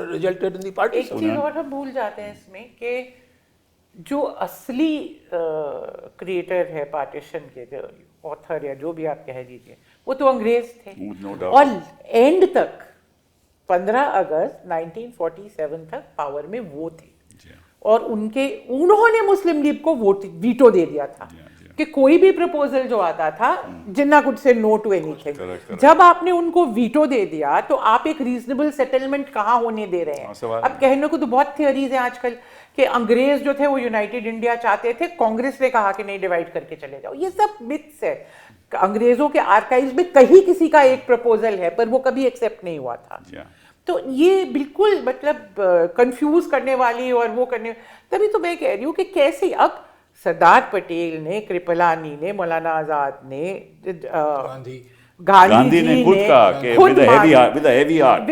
resulted in the एक partition. चीज और हम भूल जाते हैं इसमें कि जो असली क्रिएटर है पार्टीशन के, जो ऑथर या जो भी आप कह लीजिए, वो तो अंग्रेज थे। No doubt. और एंड तक 15 अगस्त 1947 तक पावर में वो थे, और उन्होंने मुस्लिम लीग को वीटो दे दिया था कि कोई भी प्रपोजल जो आता था, Jinnah could say no to anything. जब आपने उनको वीटो दे दिया तो आप एक रीजनेबल सेटलमेंट कहाँ होने दे रहे हैं? अब कहने को तो बहुत थियरीज हैं आजकल कि अंग्रेज जो थे वो यूनाइटेड इंडिया चाहते थे, कांग्रेस ने कहा कि नहीं डिवाइड करके चले जाओ। ये सब मिथ्स है। अंग्रेजों के आर्काइव्स में कहीं किसी का एक प्रपोजल है पर वो कभी एक्सेप्ट नहीं हुआ था। तो ये बिल्कुल मतलब कंफ्यूज करने वाली और वो करने, तभी तो मैं कह रही हूँ कि कैसे अब सरदार पटेल ने, कृपलानी ने, मौलाना आजाद ने, गांधी ने खुद कहा कि विद अ हेवी हार्ट,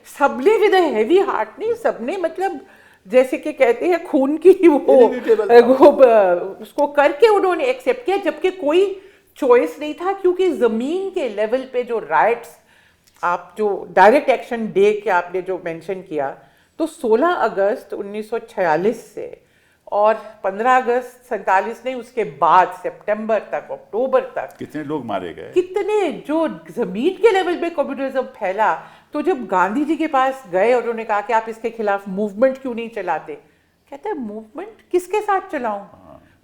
सबने विद अ हेवी हार्ट नहीं, सबने मतलब जैसे कि कहते हैं खून की वो उसको करके उन्होंने एक्सेप्ट किया, जबकि कोई चॉइस नहीं था। क्योंकि जमीन के लेवल पे जो राइट्स, आप जो डायरेक्ट एक्शन डे के आपने जो मेंशन किया, तो 16 अगस्त 1946 से और 15 अगस्त 47 नहीं, उसके बाद सितंबर तक, अक्टूबर तक कितने लोग मारे गए, कितने जो जमीन के लेवल पे कम्युनिज्म फैला। तो जब गांधी जी के पास गए और उन्होंने कहा कि आप इसके खिलाफ मूवमेंट क्यों नहीं चलाते, कहते हैं मूवमेंट किसके साथ चलाऊं?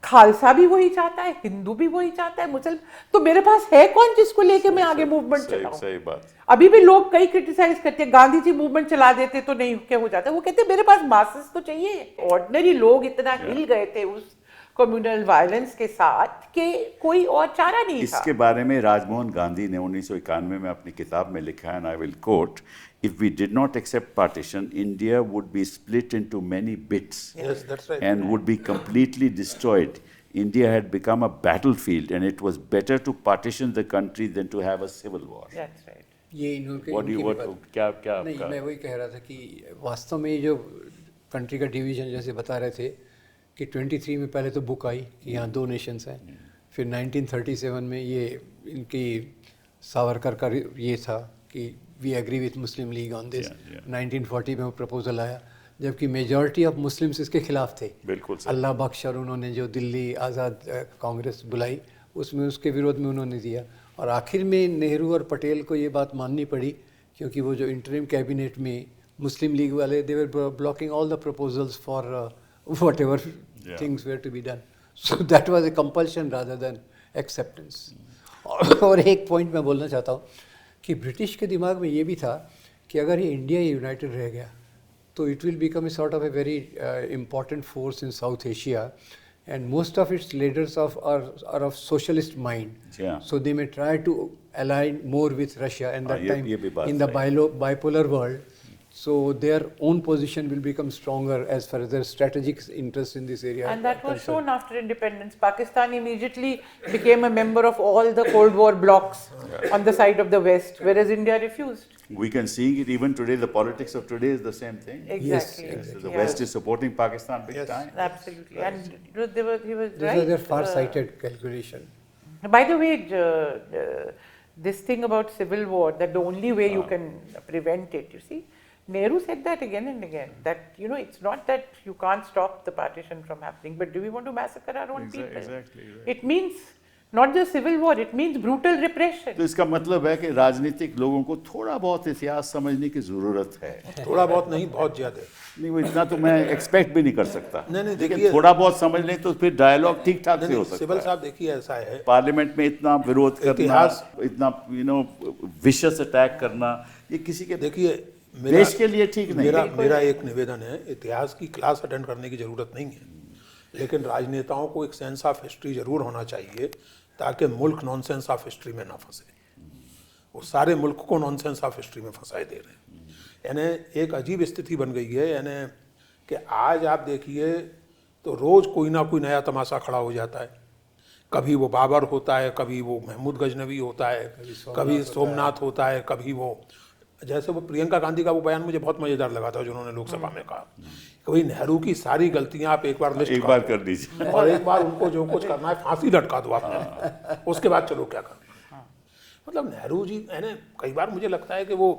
खालसा भी वही चाहता है, हिंदू भी वही चाहता है, मुसलमान, तो मेरे पास है कौन जिसको लेके मैं आगे मूवमेंट चलाऊं? सही बात। अभी भी लोग कई क्रिटिसाइज करते हैं, गांधी जी मूवमेंट चला देते तो नहीं क्या हो जाता? वो कहते हैं मेरे पास मासेस तो चाहिए। ऑर्डिनरी लोग इतना हिल गए थे उस कम्युनल वायलेंस के साथ कि कोई और चारा नहीं था। इसके बारे में राजमोहन गांधी ने 1991 में अपनी किताब में लिखा है, and I will quote, if we did not accept partition, India would be split into many bits Yes, that's right. and would be completely destroyed. India had become a battlefield and it was better to partition the country than to have a civil war. That's right. ये इनके What do you, इनकी what, बात- क्या नहीं, आपका? मैं वही कह रहा था कि वास्तव में ये जो कंट्री का डिवीजन जैसे बता रहे थे कि 23 में पहले तो बुक आई कि यहाँ 2 नेशंस हैं, फिर 1937 में ये इनकी सावरकर का ये था कि we agree with Muslim League on this. 1940 में वो प्रपोजल आया, जबकि मेजॉरिटी ऑफ मुस्लिम्स इसके खिलाफ थे। बिल्कुल सही। अल्लाह बख्श और उन्होंने जो दिल्ली आज़ाद कांग्रेस बुलाई, उसमें उसके विरोध में उन्होंने दिया, और आखिर में नेहरू और पटेल को ये बात माननी पड़ी, क्योंकि वो जो इंटरिम कैबिनेट में मुस्लिम लीग वाले they were blocking all the proposals for whatever things were to be done, so that was a compulsion rather than acceptance. और एक पॉइंट मैं बोलना चाहता हूँ कि ब्रिटिश के दिमाग में ये भी था कि अगर ये इंडिया यूनाइटेड रह गया तो it will become a sort of a very important force in South Asia, and most of its leaders are of socialist mind. Yeah. So they may try to align more with Russia, and that time ये भी बात in the bipolar world, so their own position will become stronger as far as their strategic interest in this area. And that are was concerned. shown after independence. Pakistan immediately became a member of all the Cold War blocs on the side of the West, whereas India refused. We can see it even today. The politics of today is the same thing. Exactly. Yes, The Yeah. West is supporting Pakistan big time. Absolutely. And he was These right. are their far-sighted calculation. By the way, this thing about civil war, that the only way you can prevent it, you see, Nehru said that again and again, that, you know, it's not that you can't stop the partition from happening, but do we want to massacre our own people? Exactly. It means not just civil war, it means brutal repression. तो इसका मतलब है कि राजनीतिक लोगों को थोड़ा बहुत इतिहास समझने की जरूरत है। थोड़ा बहुत नहीं, बहुत ज्यादा। नहीं, वो इतना तो मैं एक्सपेक्ट भी नहीं कर सकता। नहीं, लेकिन देखिए- थोड़ा बहुत समझ लें तो फिर डायलॉग ठीक ठाक से हो सकता सिबल है। साहब देखिए, ऐसा है, पार्लियामेंट में इतना विरोध करना, इतिहास- इतना विशस अटैक करना, ये किसी के देखिए देश के लिए ठीक नहीं। मेरा एक निवेदन है, इतिहास की क्लास अटेंड करने की जरूरत नहीं है, लेकिन राजनेताओं को एक सेंस ऑफ हिस्ट्री जरूर होना चाहिए ताकि मुल्क नॉनसेंस ऑफ हिस्ट्री में ना फंसे। वो सारे मुल्क को नॉनसेंस ऑफ हिस्ट्री में फंसाए दे रहे हैं। यानी एक अजीब स्थिति बन गई है, यानी कि आज आप देखिए तो रोज़ कोई ना कोई नया तमाशा खड़ा हो जाता है। कभी वो बाबर होता है, कभी वो महमूद गजनवी होता है, कभी सोमनाथ होता है, कभी वो, जैसे वो प्रियंका गांधी का वो बयान मुझे बहुत मज़ेदार लगा था, जिन्होंने लोकसभा में कहा कि भाई नेहरू की सारी गलतियां आप एक बार लिस्ट एक बार कर दीजिए और एक बार उनको जो कुछ करना है फांसी लटका दो आपने, उसके बाद चलो क्या करना है। मतलब नेहरू जी, यानी कई बार मुझे लगता है कि वो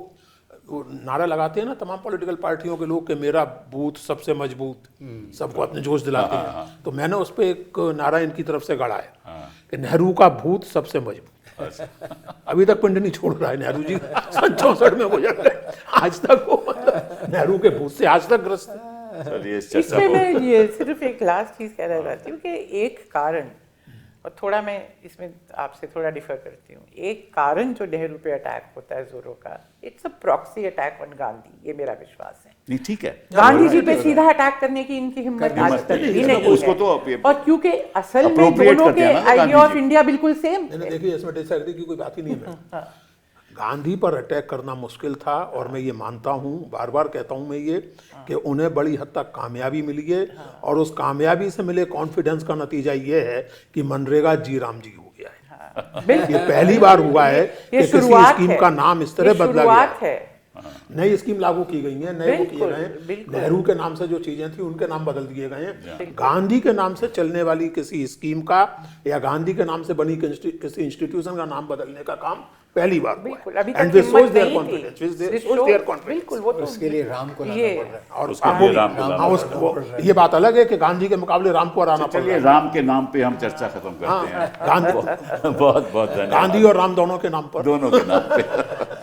नारा लगाते हैं ना तमाम पॉलिटिकल पार्टियों के लोग कि मेरा बूथ सबसे मजबूत, सबको अपने जोश दिलाते हैं, तो मैंने उस पर एक नारा इनकी तरफ से गढ़ा है कि नेहरू का बूथ सबसे मजबूत। अभी तक पिंड नहीं छोड़ रहा है नेहरू जी, 64 में गुजर गए, आज तक वो मतलब नेहरू के भूत से आज तक ग्रस्त है। चलिए इस चर्चा इसमें को मैं ये सिर्फ एक लास्ट चीज कहना चाहती हूँ कि एक कारण, और थोड़ा मैं इसमें आपसे थोड़ा डिफर करती हूँ, एक कारण जो नेहरू पे अटैक होता है जोरों का, it's a proxy attack on Gandhi, ये मेरा विश्वास है। नहीं, ठीक है, गांधी जी पे सीधा अटैक करने की इनकी हिम्मत आज तक भी नहीं उसको तो है, और क्योंकि असल में appropriate दोनों करते के हैं ना idea Gandhi of ji. India बिल्कुल सेम नहीं, देखिए इसमें डिसएग्री की कोई बात ही नहीं है। गांधी पर अटैक करना मुश्किल था, और मैं ये मानता हूँ, बार बार कहता हूँ मैं ये, कि उन्हें बड़ी हद तक कामयाबी मिली है, और उस कामयाबी से मिले कॉन्फिडेंस का नतीजा ये है कि मनरेगा जी राम जी हो गया है। ये पहली बार हुआ है कि किसी स्कीम का नाम इस तरह बदला गया है। नई स्कीम लागू की गई है, नए वो किए गए हैं, नेहरू के नाम से जो चीजें थी उनके नाम बदल दिए गए हैं। गांधी के नाम से चलने वाली किसी स्कीम का या गांधी के नाम से बनी किसी इंस्टीट्यूशन का नाम बदलने का काम पहली बार बिल्कुल, हुआ अभी है। तक And this हिम्मत shows their नहीं confidence, थी। this shows This their shows- confidence। बिल्कुल, वो तो उसके लिए राम को लाना ये- पड़ रहा है। और उसके लिए राम को लाना हाँ, ये बात अलग है कि गांधी के मुकाबले राम को हराना पड़ चलिए रहा है। राम के नाम पे हम चर्चा खत्म करते हैं। गांधी बहुत बहुत धन्यवाद, गांधी और राम दोनों के नाम पर। दोनों के नाम पे।